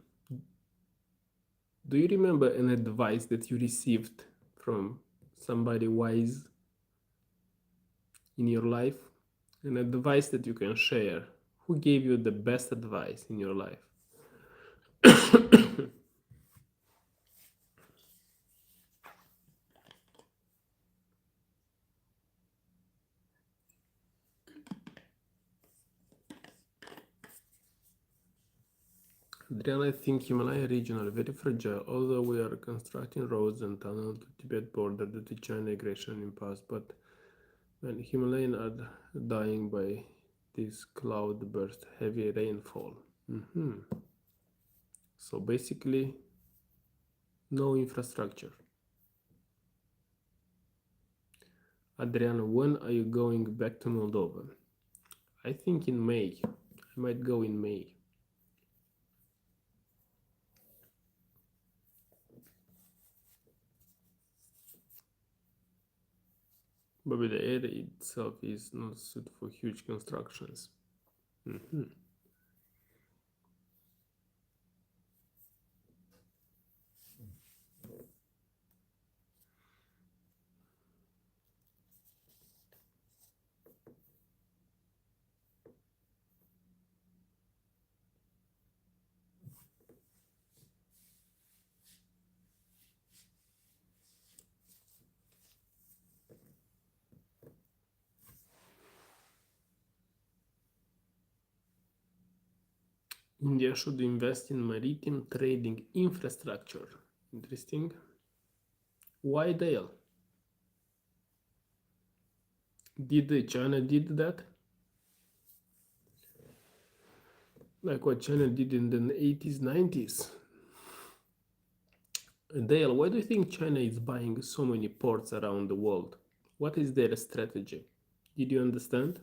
S1: do you remember an advice that you received from somebody wise in your life? An advice that you can share. Who gave you the best advice in your life? Adrian, I think Himalaya region are very fragile, although we are constructing roads and tunnels to Tibet border due to China aggression in past, but when Himalayan are dying by this cloud burst, heavy rainfall. So basically, No infrastructure. Adriano, when are you going back to Moldova? I think in May. I might go in May. But the area itself is not suited for huge constructions. India should invest in maritime trading infrastructure. Interesting. Why Dale? Did China did that? Like what China did in the 80s, 90s? Dale, why do you think China is buying so many ports around the world? What is their strategy? Did you understand?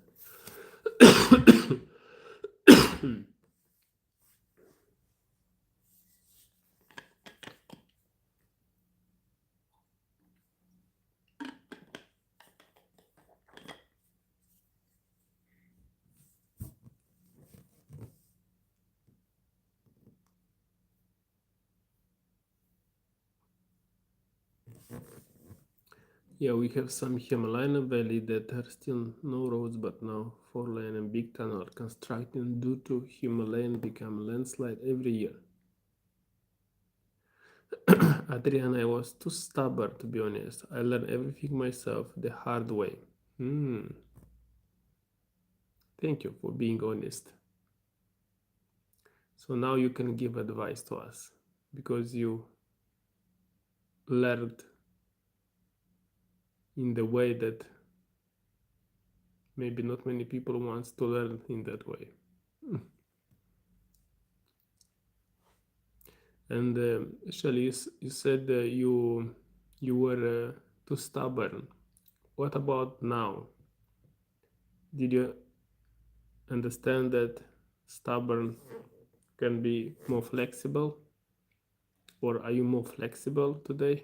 S1: Yeah, we have some Himalayan valley that are still no roads, but now 4-lane and big tunnel are constructed due to Himalayan become landslide every year. Adrian, I was too stubborn to be honest. I learned everything myself the hard way. Thank you for being honest. So now you can give advice to us because you learned in the way that maybe not many people wants to learn in that way. And Shelley, you said you were too stubborn. What about now? Did you understand that stubborn can be more flexible, or are you more flexible today?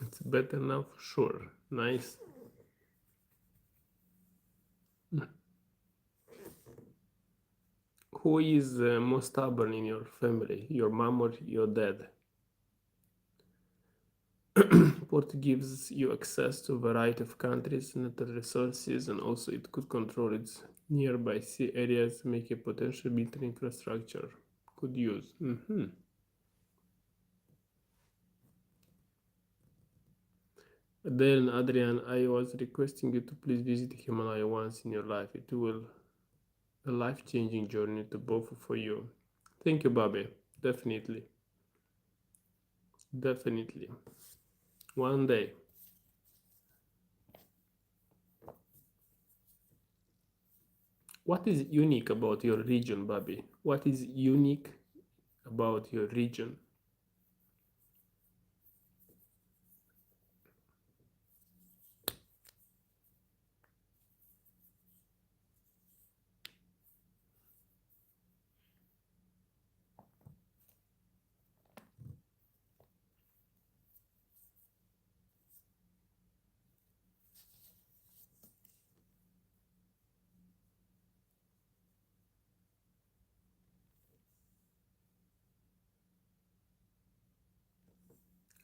S1: It's better now for sure. Nice. Who is most stubborn in your family, your mom or your dad? Port gives you access to a variety of countries' natural resources, and also it could control its nearby sea areas, make a potential military infrastructure could use. Then, Adrian, I was requesting you to please visit Himalaya once in your life. It will a life-changing journey to both for you. Thank you, Bobby. Definitely. Definitely. One day. What is unique about your region, Bobby? What is unique about your region?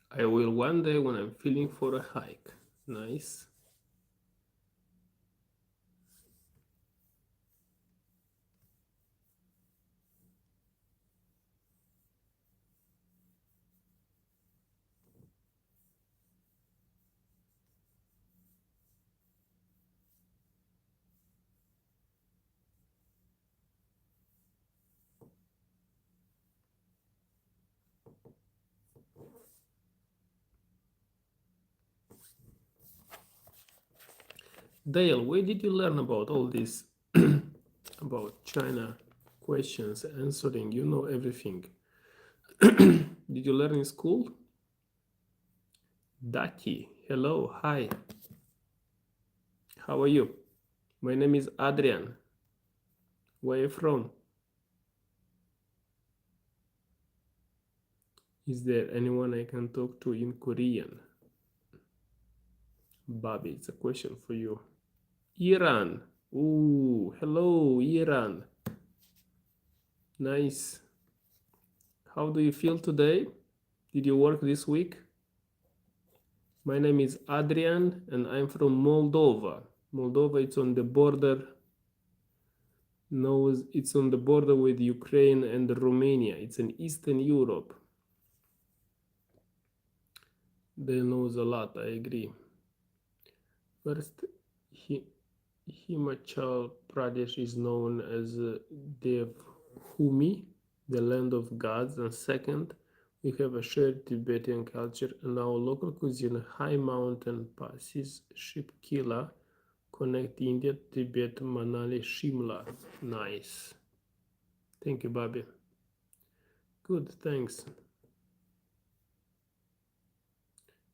S1: I will one day when I'm feeling for a hike. Nice. Dale, where did you learn about all this about China questions, answering? You know everything. Did you learn in school? Daki, hello, hi. How are you? My name is Adrian. Where are you from? Is there anyone I can talk to in Korean? Bobby, it's a question for you. Iran. Ooh, hello, Iran. Nice. How do you feel today? Did you work this week? My name is Adrian and I'm from Moldova. Moldova, it's on the border. No, it's on the border with Ukraine and Romania. It's in Eastern Europe. They knows a lot, I agree. First, Himachal Pradesh is known as Devbhumi, the land of gods, and second, we have a shared Tibetan culture and our local cuisine, high mountain passes, Shipkila, connect India, Tibet, Manali, Shimla. Nice. Thank you, Bobby. Good, thanks.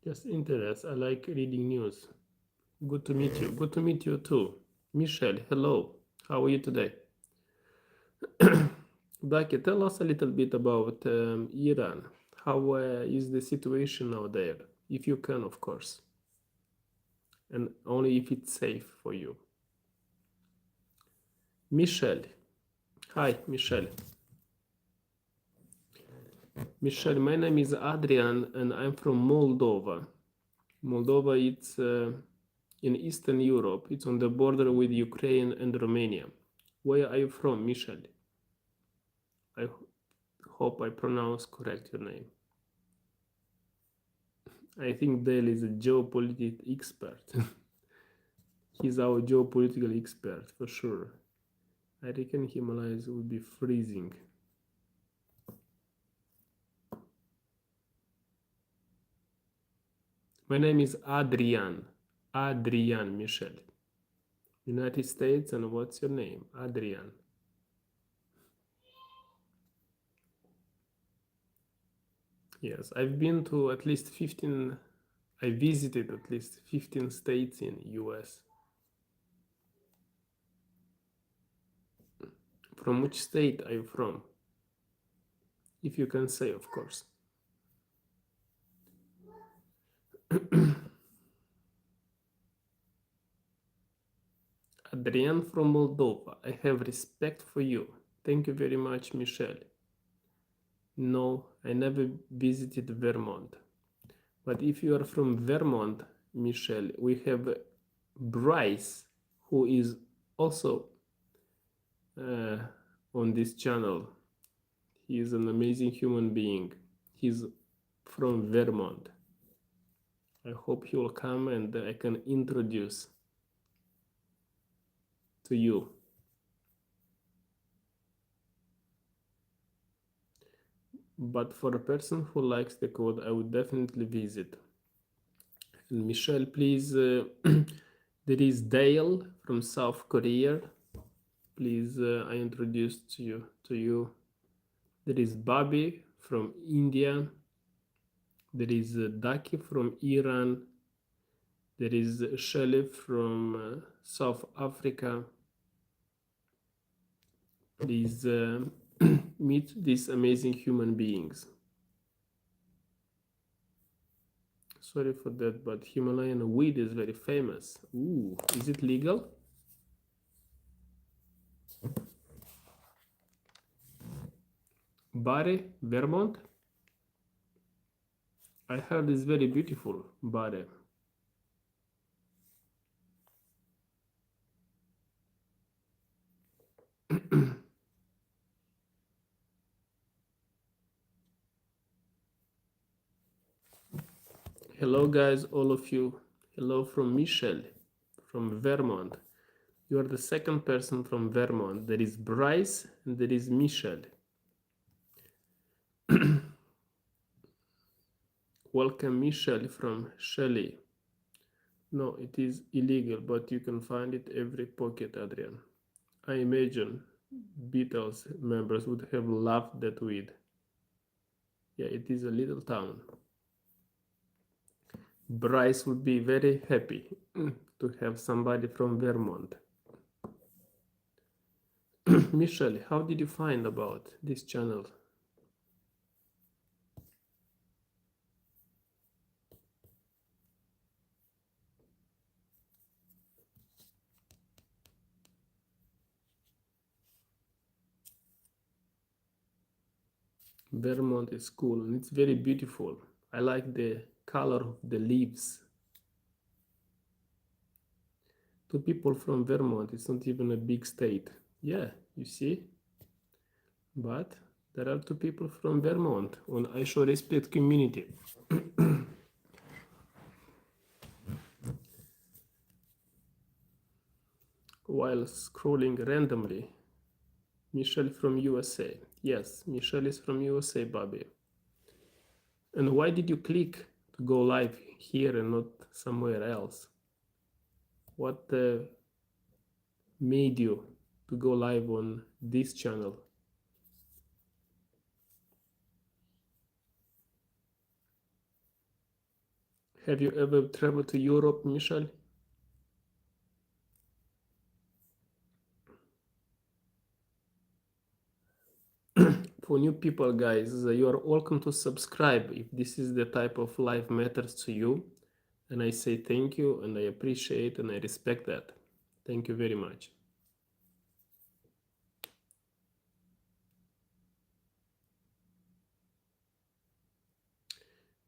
S1: Just interest. I like reading news. Good to meet you. Good to meet you too. Michelle, hello. How are you today? Daki, tell us a little bit about Iran. How is the situation out there? If you can, of course. And only if it's safe for you. Michelle. Hi, Michelle. Michelle, my name is Adrian and I'm from Moldova. Moldova, it's in Eastern Europe. It's on the border with Ukraine and Romania. Where are you from, Michelle? I hope I pronounce correct your name. I think Dale is a geopolitical expert. He's our geopolitical expert for sure. I reckon Himalayas will be freezing. My name is Adrian. Adrian Michel. United States, and what's your name? Adrian. Yes, I've been to at least 15, I visited at least 15 states in US. From which state are you from? If you can say, of course. Adrian from Moldova. I have respect for you. Thank you very much, Michelle. No, I never visited Vermont. But if you are from Vermont, Michelle, we have Bryce, who is also on this channel. He is an amazing human being. He's from Vermont. I hope he will come and I can introduce to you. But for a person who likes the code, I would definitely visit. And Michelle, please, there is Dale from South Korea. Please, I introduced you to you. There is Bobby from India. There is Daki from Iran. There is Shelley from South Africa. Please meet these amazing human beings. Sorry for that, but Himalayan weed is very famous. Ooh, is it legal? Barre, Vermont? I heard it's very beautiful, Barre. Hello guys, all of you. Hello from Michelle from Vermont. You are the second person from Vermont. There is Bryce and there is Michelle. Welcome Michelle from Shelley. No, it is illegal, but you can find it every pocket, Adrian. I imagine Beatles members would have loved that weed. Yeah, it is a little town. Bryce would be very happy to have somebody from Vermont. Michelle, how did you find about this channel? Vermont is cool and it's very beautiful. I like the color of the leaves. Two people from Vermont, it's not even a big state. Yeah, you see? But there are two people from Vermont on I Show Respect community. While scrolling randomly, Michelle from USA. Yes, Michelle is from USA, Bobby. And why did you click to go live here and not somewhere else? What made you to go live on this channel? Have you ever traveled to Europe, Michelle? For new people, guys, you are welcome to subscribe if this is the type of life matters to you. And I say thank you and I appreciate and I respect that. Thank you very much.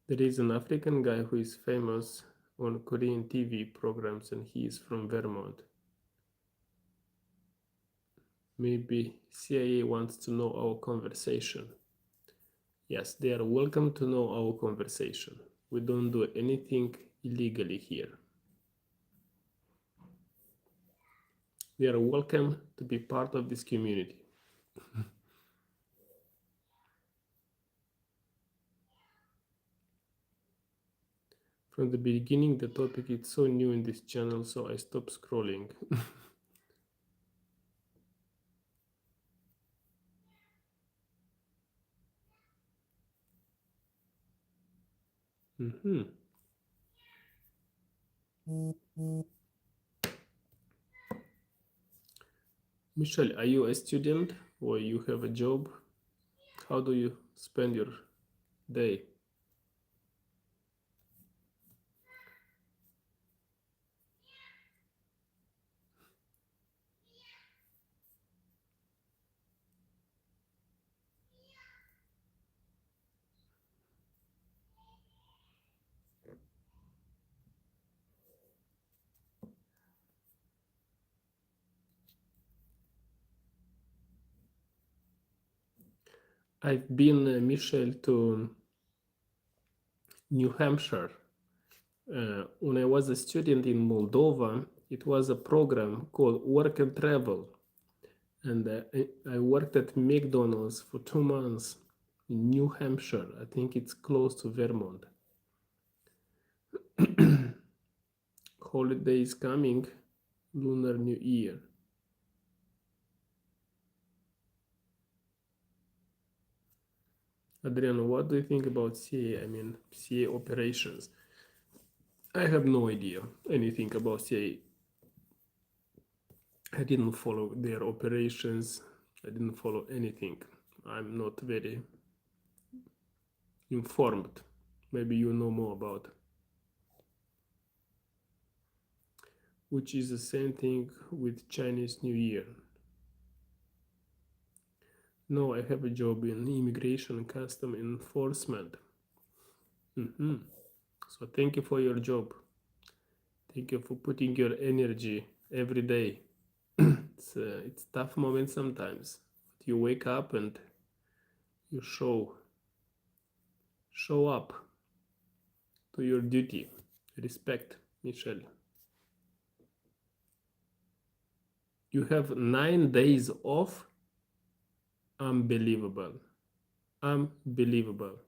S1: There is an African guy who is famous on Korean TV programs and he is from Vermont. Maybe CIA wants to know our conversation. Yes, they are welcome to know our conversation. We don't do anything illegally here. They are welcome to be part of this community. From the beginning, the topic is so new in this channel, so I stopped scrolling. Michelle, are you a student or you have a job? How do you spend your day? I've been, Michelle, to New Hampshire. When I was a student in Moldova, it was a program called Work and Travel. And I worked at McDonald's for 2 months in New Hampshire. I think it's close to Vermont. Holiday is coming, Lunar New Year. Adriano, what do you think about CIA? I mean, CIA operations. I have no idea anything about CIA. I didn't follow their operations. I didn't follow anything. I'm not very informed. Maybe you know more about. Which is the same thing with Chinese New Year. No, I have a job in immigration and custom enforcement. So thank you for your job. Thank you for putting your energy every day. It's tough moment sometimes. But you wake up and you show up to your duty. Respect, Michelle. You have 9 days off. Unbelievable. Unbelievable.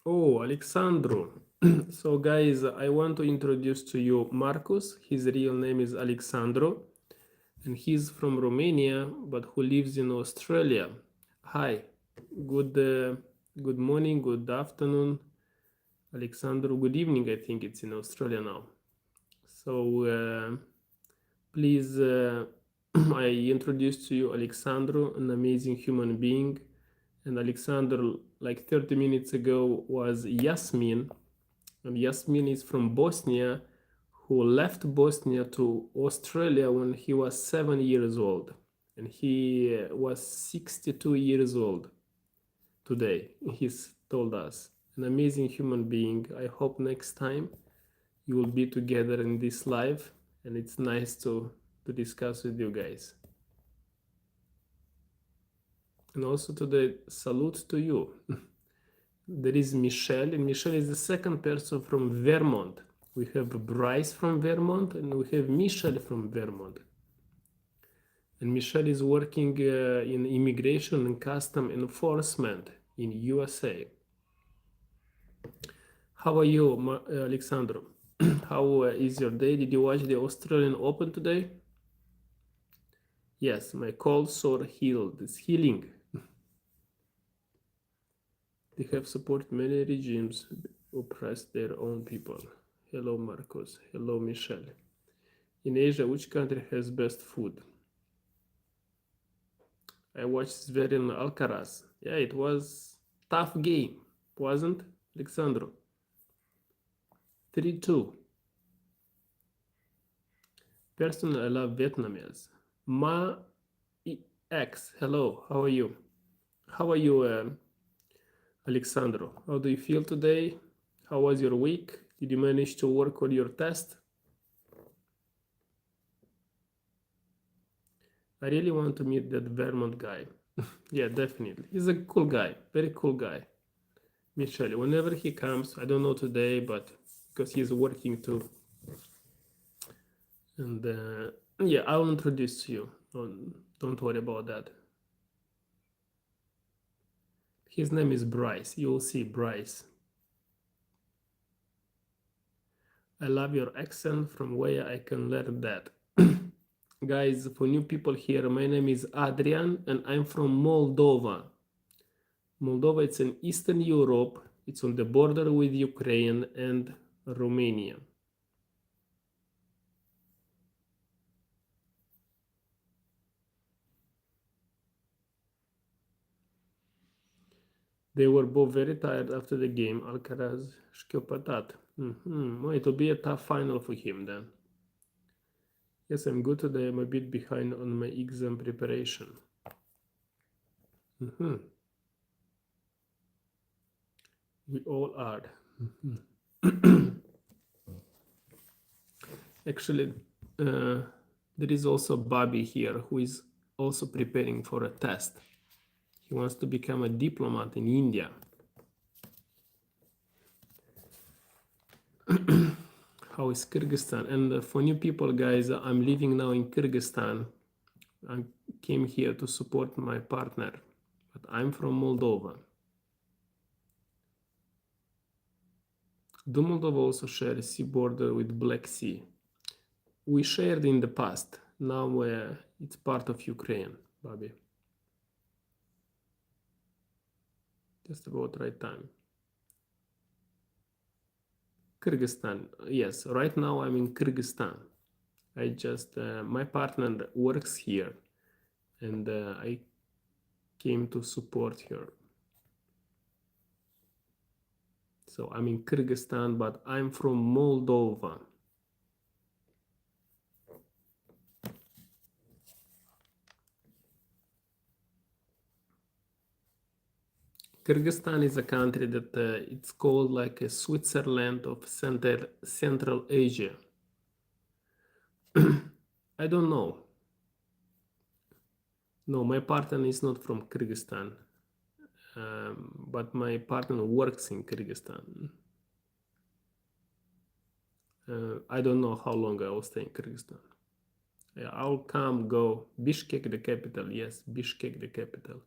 S1: Oh, Alexandro, So guys, I want to introduce to you Marcus. His real name is Alexandru, and he's from Romania, but who lives in Australia. Hi, good morning, good afternoon, Alexandru. Good evening, I think it's in Australia now. So please, I introduce to you Alexandru, an amazing human being. And Alexandru, like 30 minutes ago, was Yasmin. And Yasmin is from Bosnia, who left Bosnia to Australia when he was 7 years old. And he was 62 years old today. He's told us. An amazing human being. I hope next time you will be together in this live, and it's nice to discuss with you guys. And also today, salute to you. There is Michelle, and Michelle is the second person from Vermont. We have Bryce from Vermont, and we have Michelle from Vermont. And Michelle is working in immigration and custom enforcement in USA. How are you, Alexandru? How is your day? Did you watch the Australian Open today? Yes, my cold sore healed. It's healing. They have supported many regimes oppressed their own people. Hello, Marcos. Hello, Michelle. In Asia, which country has best food? I watched Zverev Alcaraz. Yeah, it was tough game, wasn't Alexandru? 3-2. Personally, I love Vietnamese. Ma X, hello, how are you? How are you, Alexandru? How do you feel today? How was your week? Did you manage to work on your test? I really want to meet that Vermont guy. Yeah, definitely. He's a cool guy, very cool guy. Michelle, whenever he comes, I don't know today, but because he's working too. And yeah, I'll introduce you. Don't worry about that. His name is Bryce. You will see Bryce. I love your accent. From where I can learn that. Guys, for new people here, my name is Adrian and I'm from Moldova. Moldova, it's in Eastern Europe. It's on the border with Ukraine and Romania. They were both very tired after the game. Alcaraz șchiopătat. Well, it'll be a tough final for him then. Yes, I'm good today. I'm a bit behind on my exam preparation. We all are. Actually, there is also Bobby here who is also preparing for a test. He wants to become a diplomat in India. How is Kyrgyzstan? And for new people, guys, I'm living now in Kyrgyzstan. I came here to support my partner, but I'm from Moldova. Do Moldova also share a sea border with Black Sea? We shared in the past. Now it's part of Ukraine, Bobby. Just about right time. Kyrgyzstan, yes, right now I'm in Kyrgyzstan. I just, my partner works here and I came to support her. So I'm in Kyrgyzstan, but I'm from Moldova. Kyrgyzstan is a country that it's called like a Switzerland of Central Asia. I don't know. No, my partner is not from Kyrgyzstan, but my partner works in Kyrgyzstan. I don't know how long I will stay in Kyrgyzstan. Yeah, I'll come, go. Bishkek, the capital. Yes, Bishkek, the capital.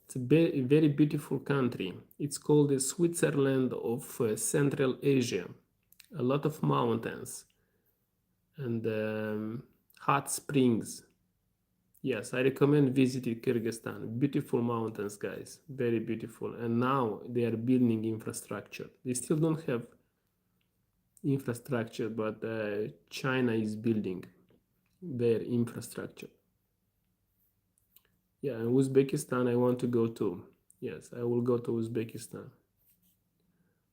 S1: It's a very beautiful country. It's called the Switzerland of Central Asia. A lot of mountains and hot springs. Yes, I recommend visiting Kyrgyzstan. Beautiful mountains, guys. Very beautiful. And now they are building infrastructure. They still don't have infrastructure, but China is building their infrastructure. Yeah, and Uzbekistan I want to go to. Yes, I will go to Uzbekistan.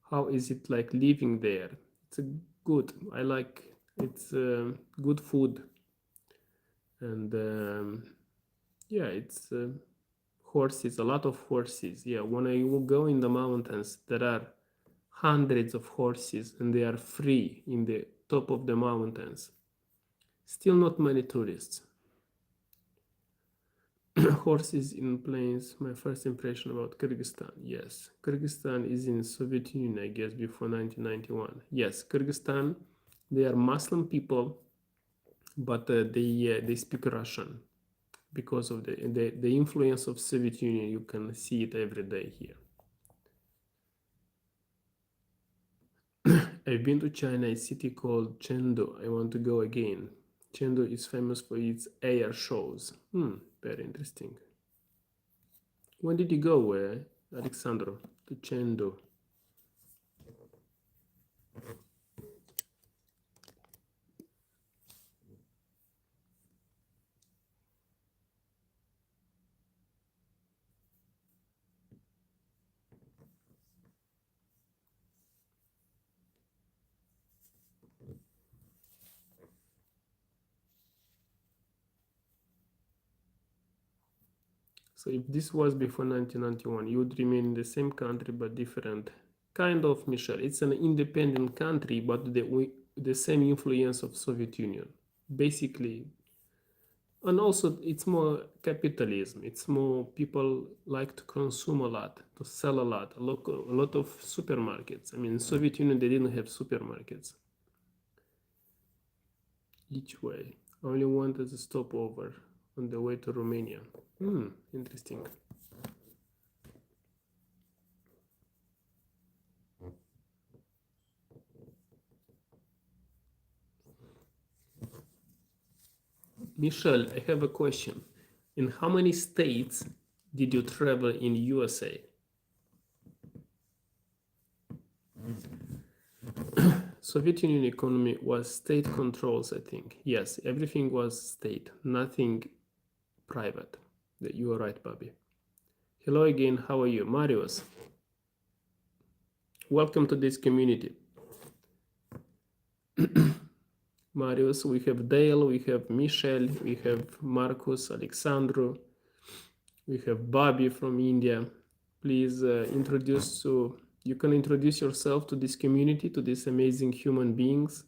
S1: How is it like living there? It's good. I like it's good food, and yeah, it's horses. A lot of horses. Yeah, when I will go in the mountains, there are hundreds of horses, and they are free in the top of the mountains. Still not many tourists. Horses in plains. My first impression about Kyrgyzstan. Yes, Kyrgyzstan is in Soviet Union, I guess, before 1991. Yes, Kyrgyzstan, they are Muslim people, but they speak Russian because of the influence of Soviet Union. You can see it every day here. I've been to China, a city called Chengdu. I want to go again. Chengdu is famous for its air shows. Very interesting. When did you go, Alexandro, to Chengdu? So if this was before 1991, you would remain in the same country but different. Kind of, Michel. It's an independent country, but the same influence of Soviet Union. Basically, and also it's more capitalism. It's more people like to consume a lot, to sell a lot, a lot of supermarkets. I mean, in Soviet Union, they didn't have supermarkets. Each way. Only one as a stopover on the way to Romania. Interesting. Michelle, I have a question. In how many states did you travel in USA? Soviet Union economy was state controls, I think. Yes, everything was state, nothing private. You are right, Bobby. Hello again, how are you? Marius, welcome to this community. Marius, we have Dale, we have Michelle, we have Marcus, Alexandru, we have Bobby from India. Please you can introduce yourself to this community, to these amazing human beings,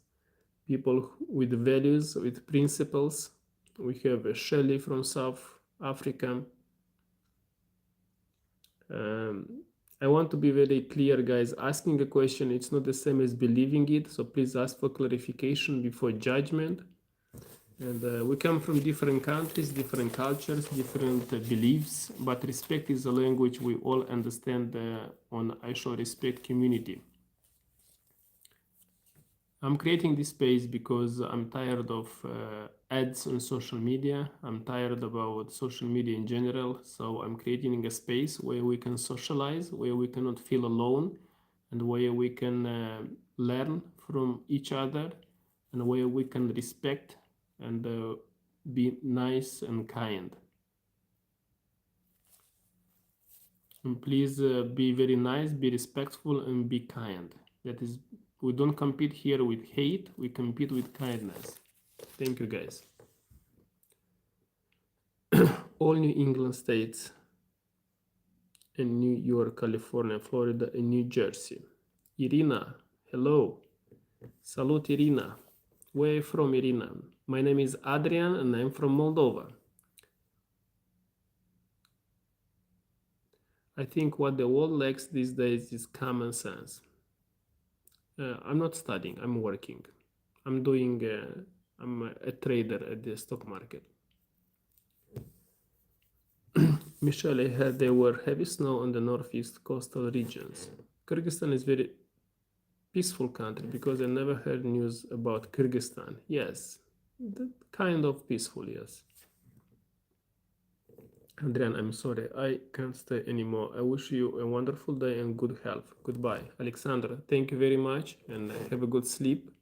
S1: people with values, with principles. We have Shelley from South Africa. I want to be very clear, guys. Asking a question, it's not the same as believing it. So please ask for clarification before judgment. And we come from different countries, different cultures, different beliefs, but respect is a language we all understand on I Show Respect community. I'm creating this space because I'm tired of ads on social media. I'm tired about social media in general. So I'm creating a space where we can socialize, where we cannot feel alone, and where we can learn from each other, and where we can respect and be nice and kind. And please be very nice, be respectful, and be kind. That is, we don't compete here with hate, we compete with kindness. Thank you, guys. All New England states and New York, California, Florida, and New Jersey. Irina, hello. Salut, Irina. Where are you from, Irina? My name is Adrian, and I'm from Moldova. I think what the world lacks these days is common sense. I'm not studying, I'm working. I'm a trader at the stock market. Michelle, I heard there were heavy snow on the northeast coastal regions. Kyrgyzstan is very peaceful country because I never heard news about Kyrgyzstan. Yes, kind of peaceful, yes. Adrian, I'm sorry, I can't stay anymore. I wish you a wonderful day and good health. Goodbye. Alexandra, thank you very much and have a good sleep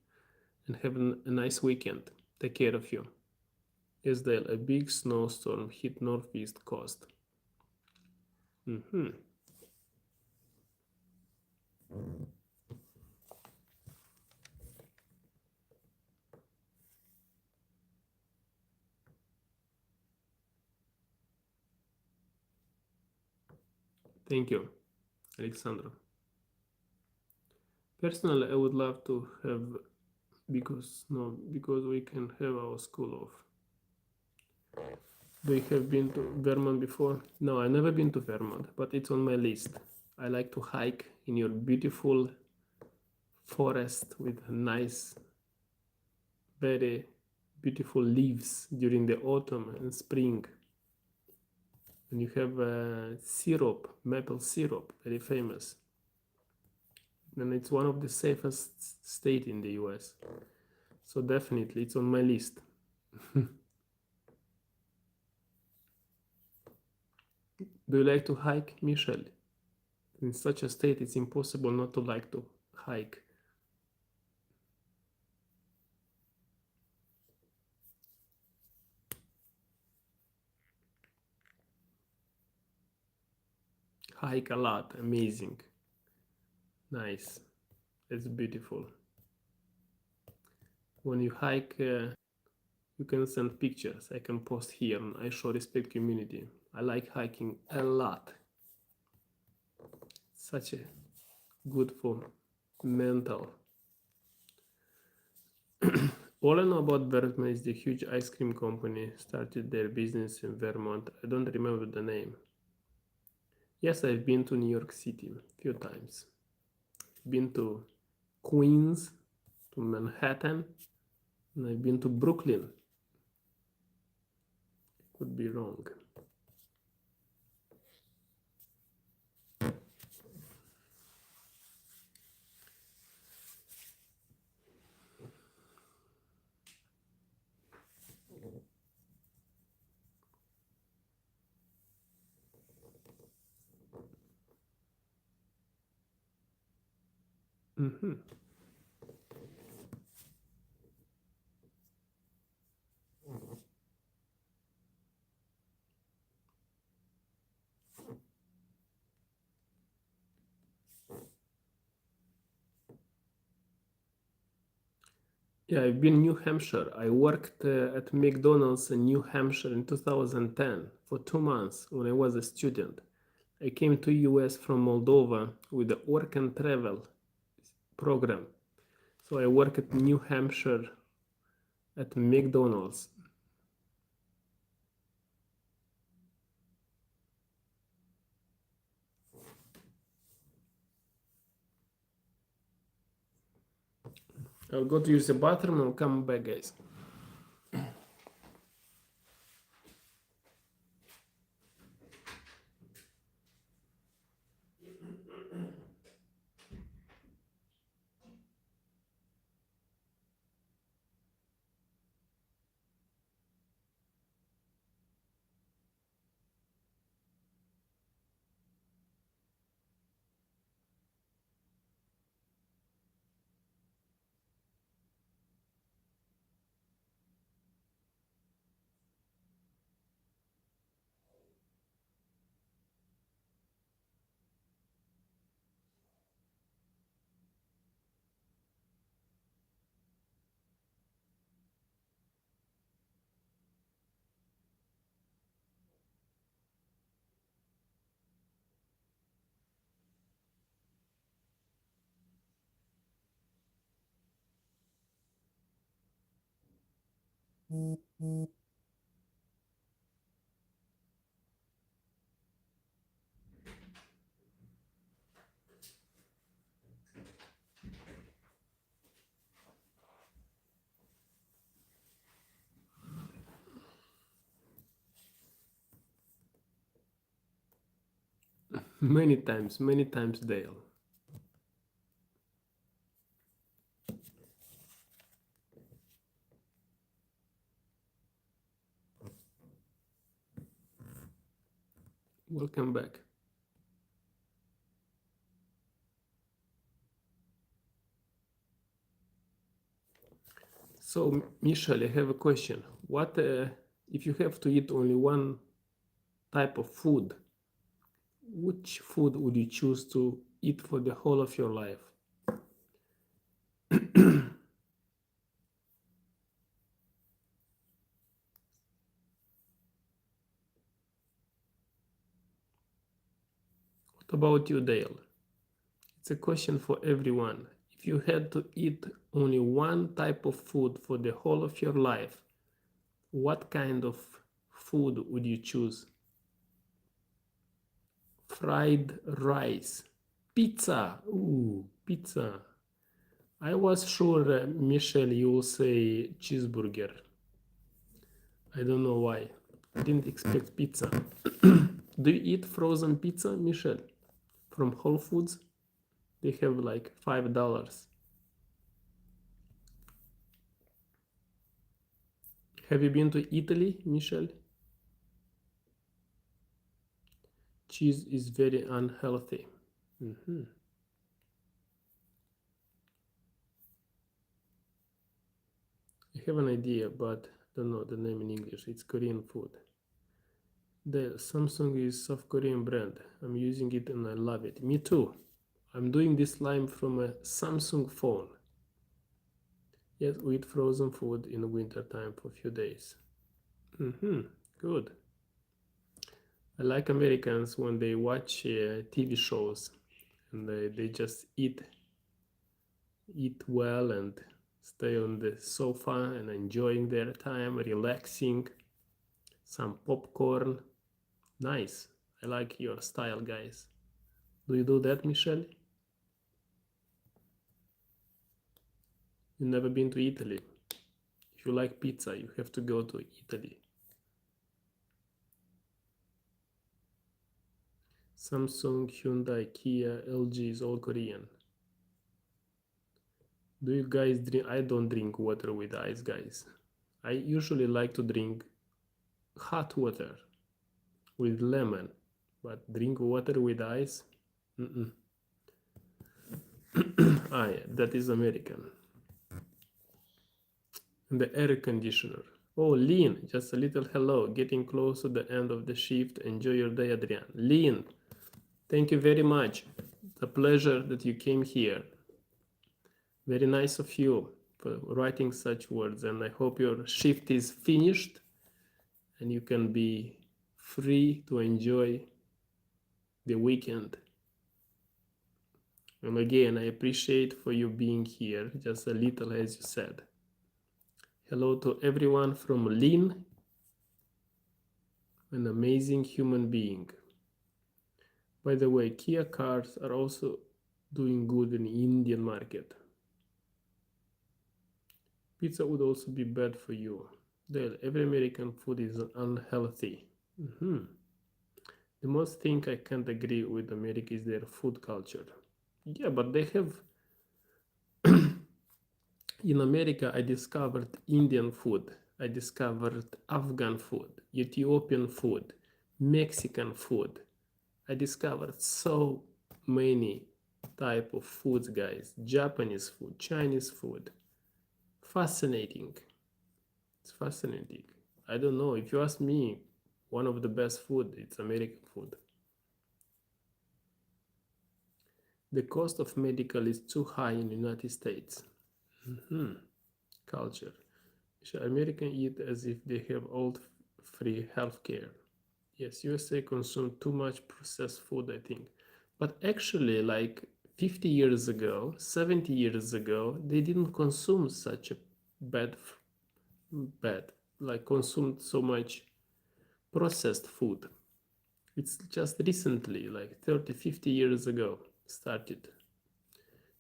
S1: and have a nice weekend. Take care of you. Isdale, a big snowstorm hit northeast coast. Thank you, Alexandra. Personally, I would love to have because we can have our school off. Do you have been to Vermont before? No, I never been to Vermont, but it's on my list. I like to hike in your beautiful forest with nice, very beautiful leaves during the autumn and spring. And you have syrup, maple syrup, very famous. And it's one of the safest state in the US. So definitely it's on my list. Do you like to hike, Michelle? In such a state, it's impossible not to like to hike. Hike a lot, amazing. Nice. It's beautiful. When you hike, you can send pictures. I can post here on I Show Respect community. I like hiking a lot. Such a good for mental. All I know about Bergman is the huge ice cream company started their business in Vermont. I don't remember the name. Yes, I've been to New York City a few times. Been to Queens, to Manhattan, and I've been to Brooklyn. Could be wrong. Yeah, I've been in New Hampshire. I worked at McDonald's in New Hampshire in 2010 for 2 months when I was a student. I came to US from Moldova with the work and travel program. So I work at New Hampshire at McDonald's. I'll go to use the bathroom and I'll come back, guys. Many times, Dale. Welcome back. So, Michelle, I have a question. What if you have to eat only one type of food? Which food would you choose to eat for the whole of your life? What about you, Dale? It's a question for everyone. If you had to eat only one type of food for the whole of your life, what kind of food would you choose? Fried rice, pizza. Ooh, pizza. I was sure, Michelle, you will say cheeseburger. I don't know why. I didn't expect pizza. Do you eat frozen pizza, Michelle? From Whole Foods? They have like $5. Have you been to Italy, Michelle? Cheese is very unhealthy. Mhm. I have an idea, but don't know the name in English. It's Korean food. The Samsung is South Korean brand. I'm using it and I love it. Me too. I'm doing this slime from a Samsung phone. Yes, we eat frozen food in the winter time for a few days. Good. I like Americans when they watch TV shows and they just eat well and stay on the sofa and enjoying their time, relaxing, some popcorn. Nice. I like your style, guys. Do you do that, Michelle? You've never been to Italy. If you like pizza, you have to go to Italy. Samsung, Hyundai, Kia, LG is all Korean. Do you guys drink? I don't drink water with ice, guys. I usually like to drink hot water with lemon, but drink water with ice? Ah, yeah, that is American. And the air conditioner. Oh, Lean, just a little hello. Getting close to the end of the shift. Enjoy your day, Adrian. Lean, thank you very much. It's a pleasure that you came here. Very nice of you for writing such words, and I hope your shift is finished and you can be free to enjoy the weekend. And again, I appreciate for you being here, just a little as you said. Hello to everyone from Lynn, an amazing human being. By the way, Kia cars are also doing good in the Indian market. Pizza would also be bad for you. Dale, every American food is unhealthy. The most thing I can't agree with America is their food culture. Yeah, but they have. In America, I discovered Indian food, I discovered Afghan food, Ethiopian food, Mexican food. I discovered so many type of foods, guys. Japanese food, Chinese food. Fascinating. It's fascinating. I don't know. If you ask me, one of the best food, it's American food. The cost of medical is too high in the United States. Culture. Americans eat as if they have all free healthcare. Yes, USA consume too much processed food, I think. But actually, like 50 years ago, 70 years ago, they didn't consume such a bad, like consumed so much processed food. It's just recently, like 30, 50 years ago, started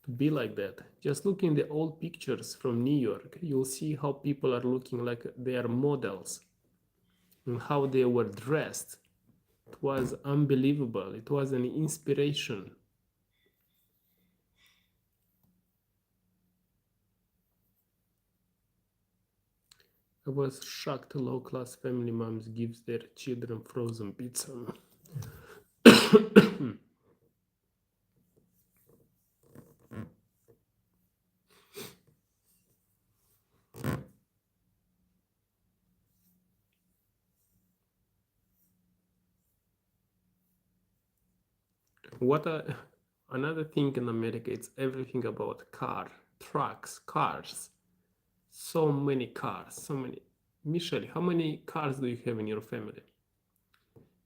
S1: to be like that. Just look in the old pictures from New York, you'll see how people are looking like they are models and how they were dressed. It was unbelievable. It was an inspiration. I was shocked low-class family moms gives their children frozen pizza. Another thing in America, it's everything about trucks, cars. So many cars, so many. Michelle, how many cars do you have in your family?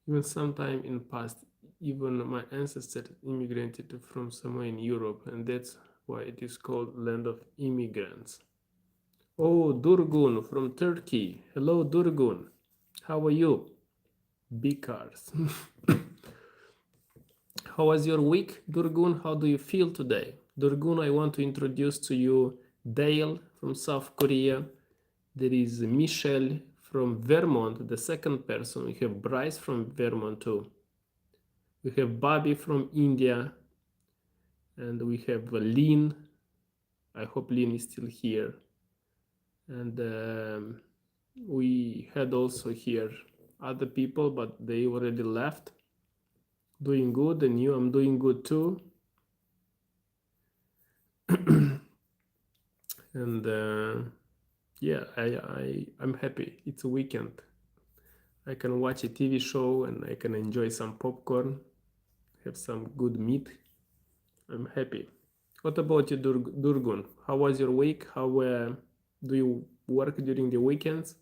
S1: Even sometime in past, even my ancestors immigrated from somewhere in Europe, and that's why it is called land of immigrants. Oh, Durgun from Turkey. Hello, Durgun. How are you? Big cars. How was your week, Durgun? How do you feel today? Durgun, I want to introduce to you Dale from South Korea. There is Michelle from Vermont, the second person. We have Bryce from Vermont too. We have Bobby from India. And we have Lynn. I hope Lynn is still here. And we had also here other people, but they already left. Doing good, and you, I'm doing good too. And yeah, I'm happy. It's a weekend. I can watch a TV show and I can enjoy some popcorn, have some good meat. I'm happy. What about you, Durgun? How was your week? How do you work during the weekends?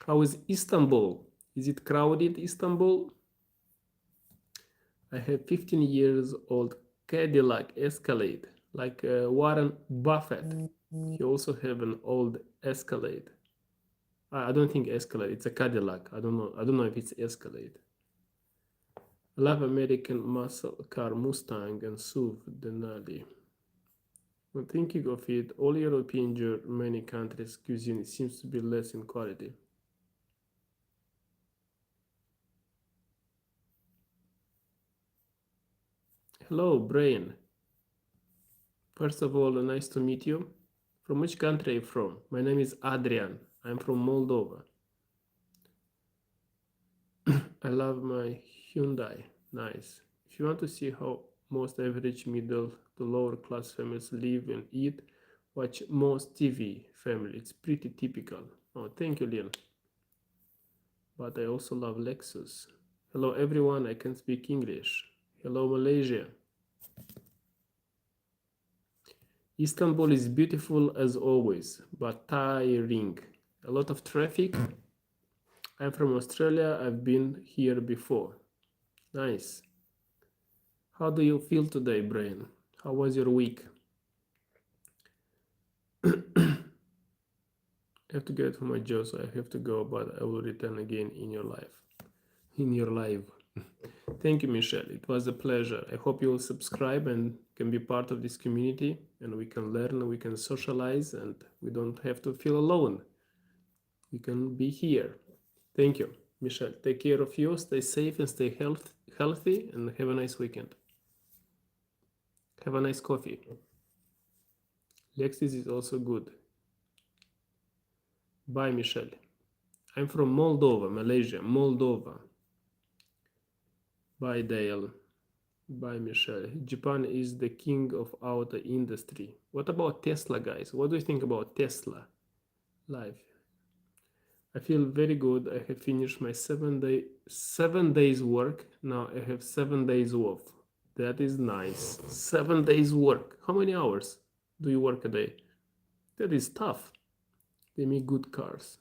S1: How is Istanbul? Is it crowded, Istanbul? I have 15 years old Cadillac Escalade, like Warren Buffett. He also have an old Escalade. I don't think Escalade. It's a Cadillac. I don't know. I don't know if it's Escalade. I love American muscle car Mustang and SUV Denali. When thinking of it, all European Germany countries' cuisine seems to be less in quality. Hello, Brain. First of all, nice to meet you. From which country are you from? My name is Adrian. I'm from Moldova. I love my Hyundai. Nice. If you want to see how most average middle to lower class families live and eat, watch Most TV Family. It's pretty typical. Oh, thank you, Leon. But I also love Lexus. Hello, everyone. I can speak English. Hello, Malaysia. Istanbul is beautiful as always, but tiring. A lot of traffic. I'm from Australia. I've been here before. Nice. How do you feel today, Brian? How was your week? I have to get to my job, so I have to go, but I will return again in your life. In your life. Thank you, Michelle. It was a pleasure. I hope you will subscribe and can be part of this community, and we can learn, we can socialize, and we don't have to feel alone. We can be here. Thank you, Michelle. Take care of you. Stay safe and stay healthy, and have a nice weekend. Have a nice coffee. Lexis is also good. Bye, Michelle. I'm from Moldova, Malaysia. Moldova. Bye, Dale. Bye, Michelle. Japan is the king of auto industry. What about Tesla, guys? What do you think about Tesla? Live. I feel very good. I have finished my 7 days work. Now I have 7 days off. That is nice. 7 days work. How many hours do you work a day? That is tough. They make good cars.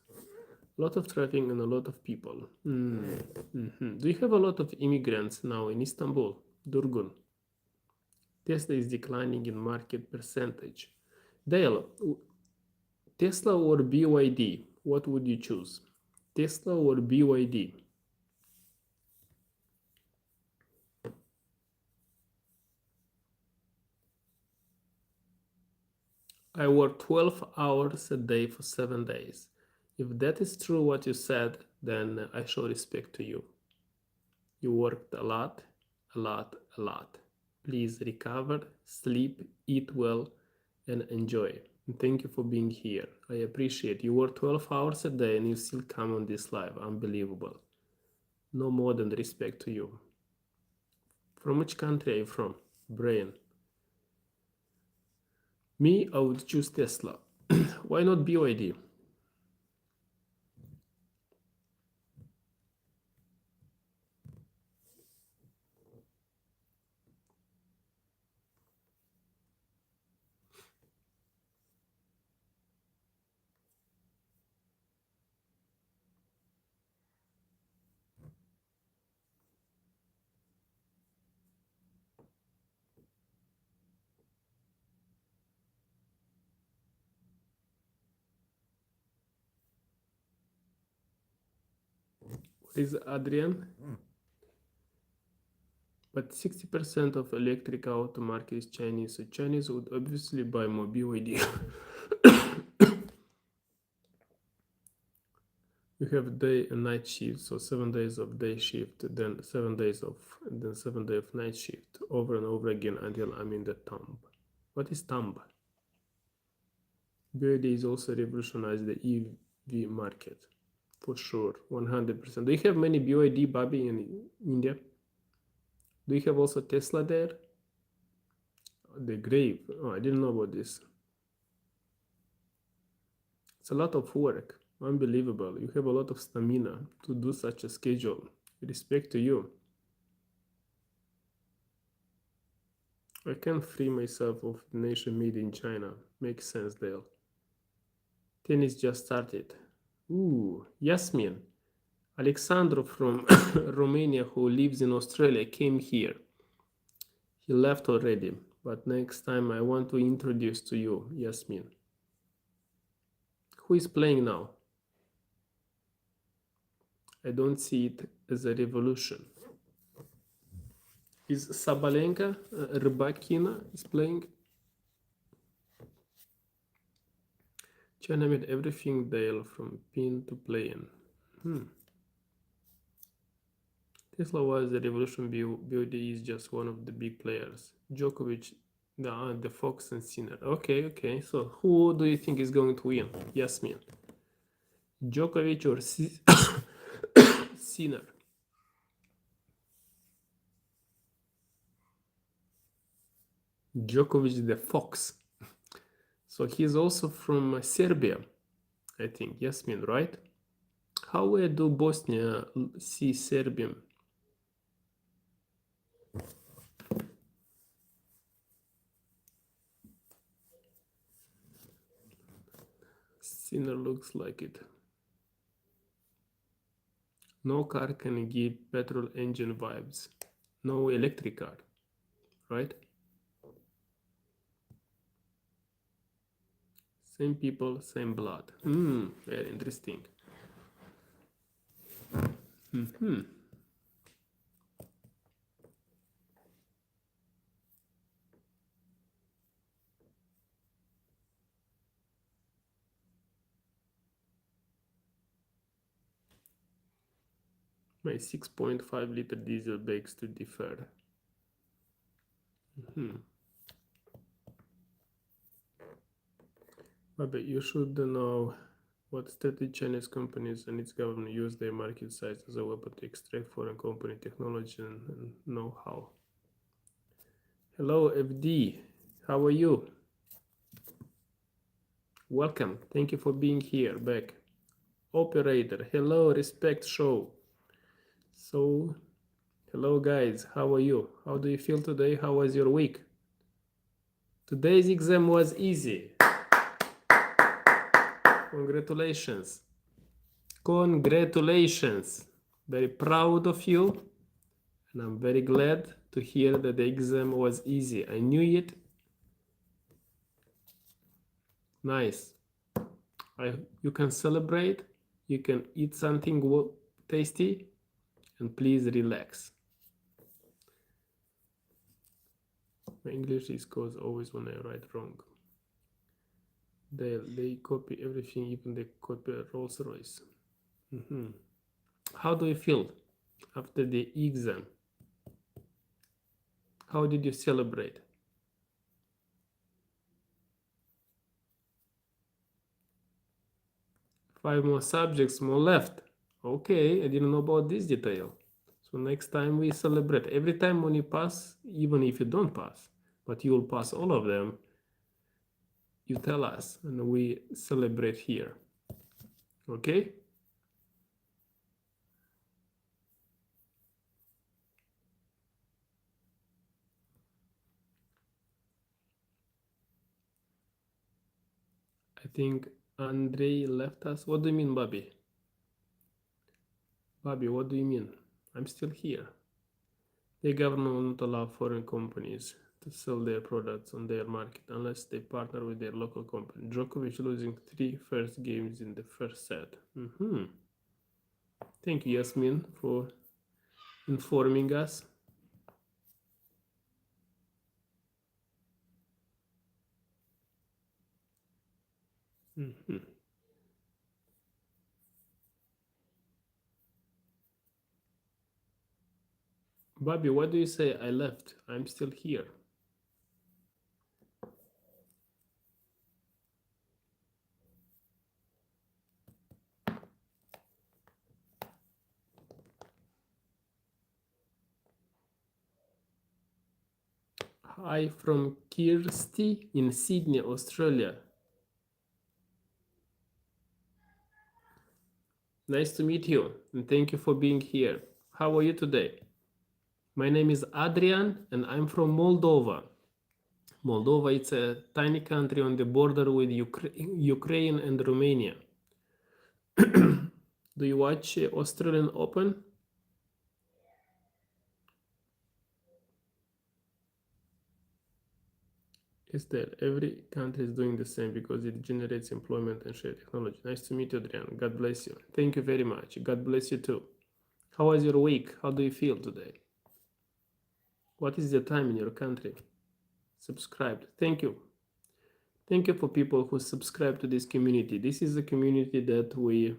S1: A lot of traffic and a lot of people. Do you have a lot of immigrants now in Istanbul, Durgun? Tesla is declining in market percentage. Dale, Tesla or BYD? What would you choose? Tesla or BYD? I work 12 hours a day for 7 days. If that is true what you said, then I show respect to you. You worked a lot, a lot, a lot. Please recover, sleep, eat well, and enjoy. And thank you for being here. I appreciate you work 12 hours a day and you still come on this live. Unbelievable. No more than respect to you. From which country are you from? Brian. Me, I would choose Tesla. Why not BYD? What is Adrian? But 60% of electric auto market is Chinese, so Chinese would obviously buy more BYD. You have day and night shift, so 7 days of day shift, then 7 days of, then 7 days of night shift, over and over again until I'm in the tomb. What is tomb? BYD is also revolutionized the EV market, for sure, 100%. Do you have many BYD, Bobby, in India? Do you have also Tesla there? The grave. Oh, I didn't know about this. It's a lot of work. Unbelievable. You have a lot of stamina to do such a schedule. Respect to you. I can't free myself of the nation made in China. Makes sense, Dale. Tennis just started. Ooh, Yasmin. Alexandro from Romania, who lives in Australia, came here. He left already, but next time I want to introduce to you, Yasmin. Who is playing now? I don't see it as a revolution. Is Sabalenka, Rybakina is playing? China made everything Dale from pin to play-in. Tesla was the revolution. BYD is just one of the big players. Djokovic, the Fox and Sinner. Okay. So who do you think is going to win? Yasmin. Djokovic or Sinner? Djokovic the Fox. So he's also from Serbia, I think. Yasmin, right? How do Bosnia see Serbian? Sinner looks like it. No car can give petrol engine vibes. No electric car, right? Same people, same blood. Very interesting. My 6.5 liter diesel begs to differ. But you should know what strategy Chinese companies and its government use their market size as a weapon to extract foreign company technology and know-how. Hello, FD. How are you? Welcome. Thank you for being here back. Operator. Hello, respect show. So, hello guys. How are you? How do you feel today? How was your week? Today's exam was easy. Congratulations. Congratulations. Very proud of you. And I'm very glad to hear that the exam was easy. I knew it. Nice. You can celebrate. You can eat something tasty. And please relax. My English goes always when I write wrong. They copy everything, even they copy Rolls Royce. How do you feel? after the exam? How did you celebrate? Five more subjects, more left. Okay, I didn't know about this detail. So next time we celebrate. Every time when you pass, even if you don't pass, but you will pass all of them, you tell us and we celebrate here. Okay? I think Andrei left us. What do you mean, Bobby? Bobby, what do you mean? I'm still here. The government will not allow foreign companies to sell their products on their market unless they partner with their local company. Djokovic losing 3 first games in the first set. Thank you, Yasmin, for informing us. Bobby, what do you say? I left. I'm still here. Hi from Kirsty in Sydney, Australia. Nice to meet you and thank you for being here. How are you today? My name is Adrian and I'm from Moldova. Moldova is a tiny country on the border with Ukraine and Romania. Do you watch Australian Open? Is that every country is doing the same because it generates employment and share technology. Nice to meet you, Adrian. God bless you. Thank you very much. God bless you too. How was your week? How do you feel today? What is the time in your country? Subscribed. Thank you. Thank you for people who subscribe to this community. This is a community that we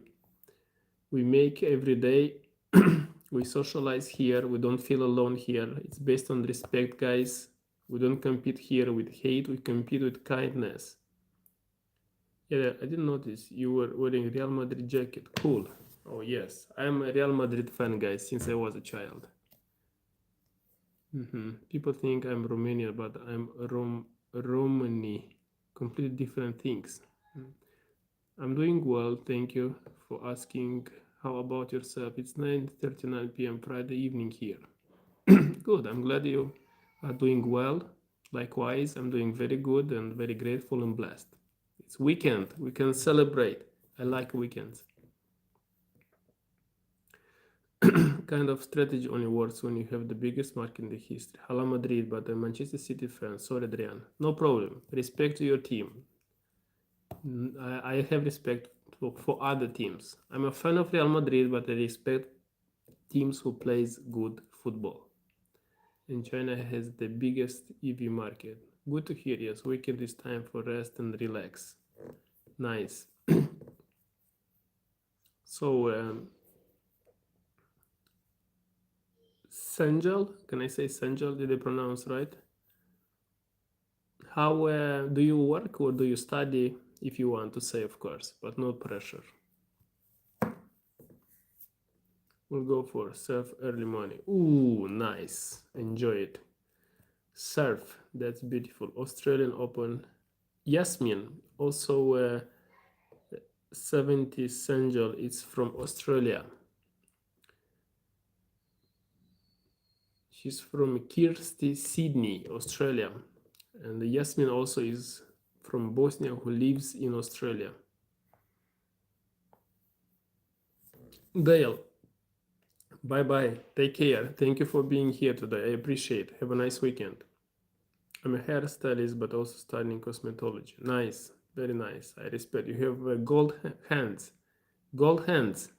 S1: make every day. We socialize here. We don't feel alone here. It's based on respect, guys. We don't compete here with hate. We compete with kindness. Yeah, I didn't notice you were wearing Real Madrid jacket. Cool. Oh yes, I'm a Real Madrid fan, guys, since I was a child. People think I'm Romanian, but I'm Romani. Completely different things. I'm doing well, thank you for asking. How about yourself? It's 9:39 p.m. Friday evening here. Good, I'm glad you are doing well. Likewise, I'm doing very good and very grateful and blessed. It's weekend, we can celebrate. I like weekends. Kind of strategy only works when you have the biggest market in the history. Hala Madrid, but I'm Manchester City fan. Sorry, Adrian. No problem. Respect to your team. I have respect for other teams. I'm a fan of Real Madrid, but I respect teams who plays good football. And China has the biggest EV market. Good to hear. Yes, weekend is time for rest and relax. Nice. So, Sanjal, can I say Sanjal? Did I pronounce right? How do you work or do you study? If you want to say, of course, but no pressure. We'll go for surf early morning. Ooh, nice. Enjoy it. Surf, that's beautiful. Australian Open. Yasmin, also 70 Sanjal, it's from Australia. She's from Kirsty, Sydney, Australia. And Yasmin also is from Bosnia who lives in Australia. Dale, bye bye. Take care. Thank you for being here today. I appreciate it. Have a nice weekend. I'm a hairstylist but also studying cosmetology. Nice. Very nice. I respect. You have gold hands. Gold hands.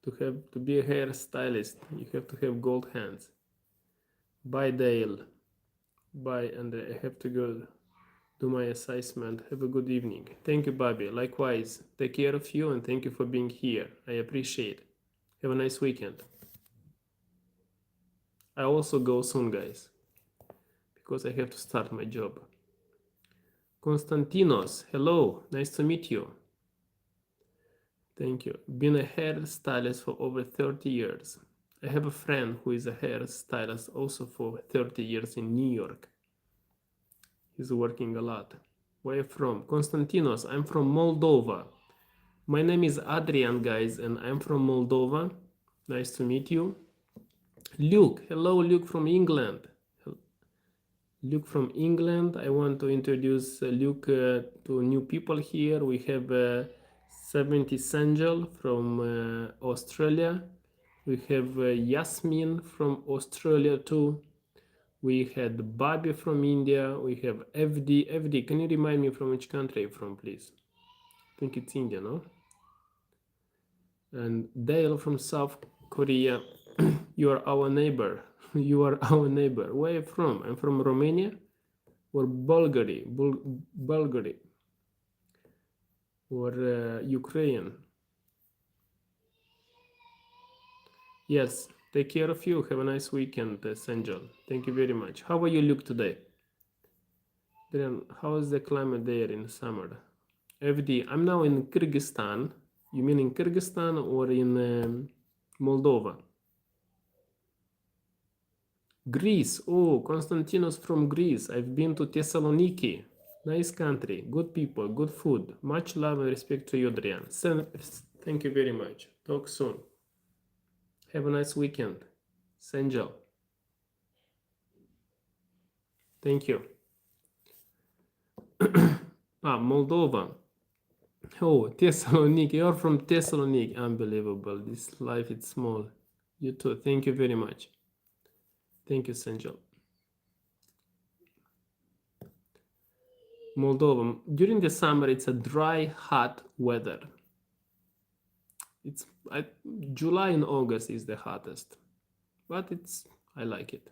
S1: To be a hairstylist, you have to have gold hands. Bye, Dale. Bye, and I have to go do my assessment. Have a good evening. Thank you, Bobby. Likewise. Take care of you and thank you for being here. I appreciate it. Have a nice weekend. I also go soon, guys, because I have to start my job. Konstantinos, hello, nice to meet you. Thank you. Been a hairstylist for over 30 years. I have a friend who is a hairstylist also for 30 years in New York. He's working a lot. Where are you from? Konstantinos, I'm from Moldova. My name is Adrian, guys, and I'm from Moldova. Nice to meet you. Luke, hello, Luke from England. Luke from England. I want to introduce Luke to new people here. We have 70 Sanjal from Australia. We have Yasmin from Australia too. We had Bobby from India. We have FD. FD, can you remind me from which country you're from, please? I think it's India, no? And Dale from South Korea. You are our neighbor. You are our neighbor. Where are you from? I'm from Romania or Bulgaria, Bulgaria or Ukraine. Yes, take care of you. Have a nice weekend, Sanjal. Thank you very much. How are you look today? Then how is the climate there in summer? FD, I'm now in Kyrgyzstan. You mean in Kyrgyzstan or in Moldova? Greece. Oh, Konstantinos from Greece. I've been to Thessaloniki. Nice country, good people, good food. Much love and respect to you, Adrian. Thank you very much. Talk soon. Have a nice weekend. Sanjal. Thank you. Moldova. Oh, Thessaloniki. You're from Thessaloniki. Unbelievable. This life is small. You too. Thank you very much. Thank you, Sanjal. Moldova. During the summer, it's a dry, hot weather. It's July and August is the hottest, but I like it.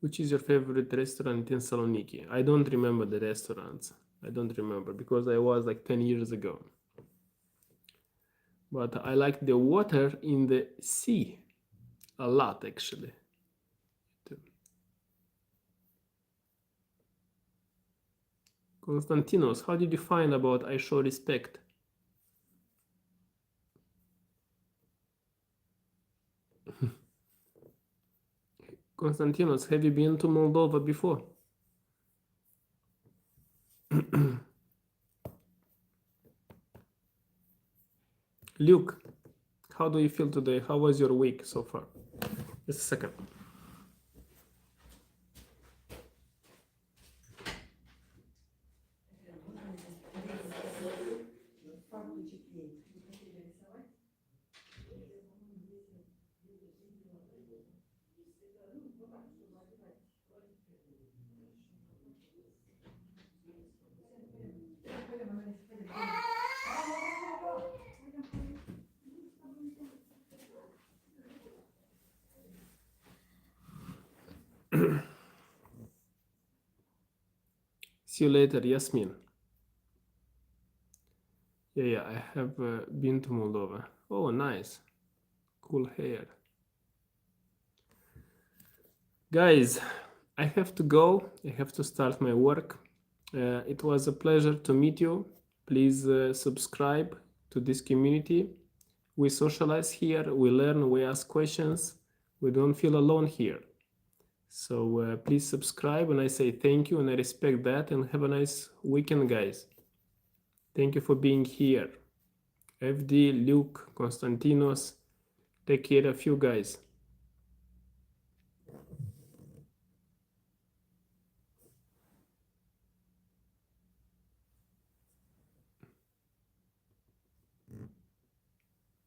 S1: Which is your favorite restaurant in Thessaloniki? I don't remember the restaurants. I don't remember because I was like 10 years ago. But I like the water in the sea a lot, actually. Konstantinos, how did you find about I show respect? Konstantinos, have you been to Moldova before? Luke, how do you feel today? How was your week so far? Just a second. See you later, Yasmin. Yeah, I have been to Moldova. Oh, nice. Cool hair. Guys, I have to go. I have to start my work. It was a pleasure to meet you. Please subscribe to this community. We socialize here, we learn, we ask questions. We don't feel alone here. So please subscribe, and I say thank you and I respect that, and have a nice weekend, guys. Thank you for being here. FD, Luke, Konstantinos, take care of you guys.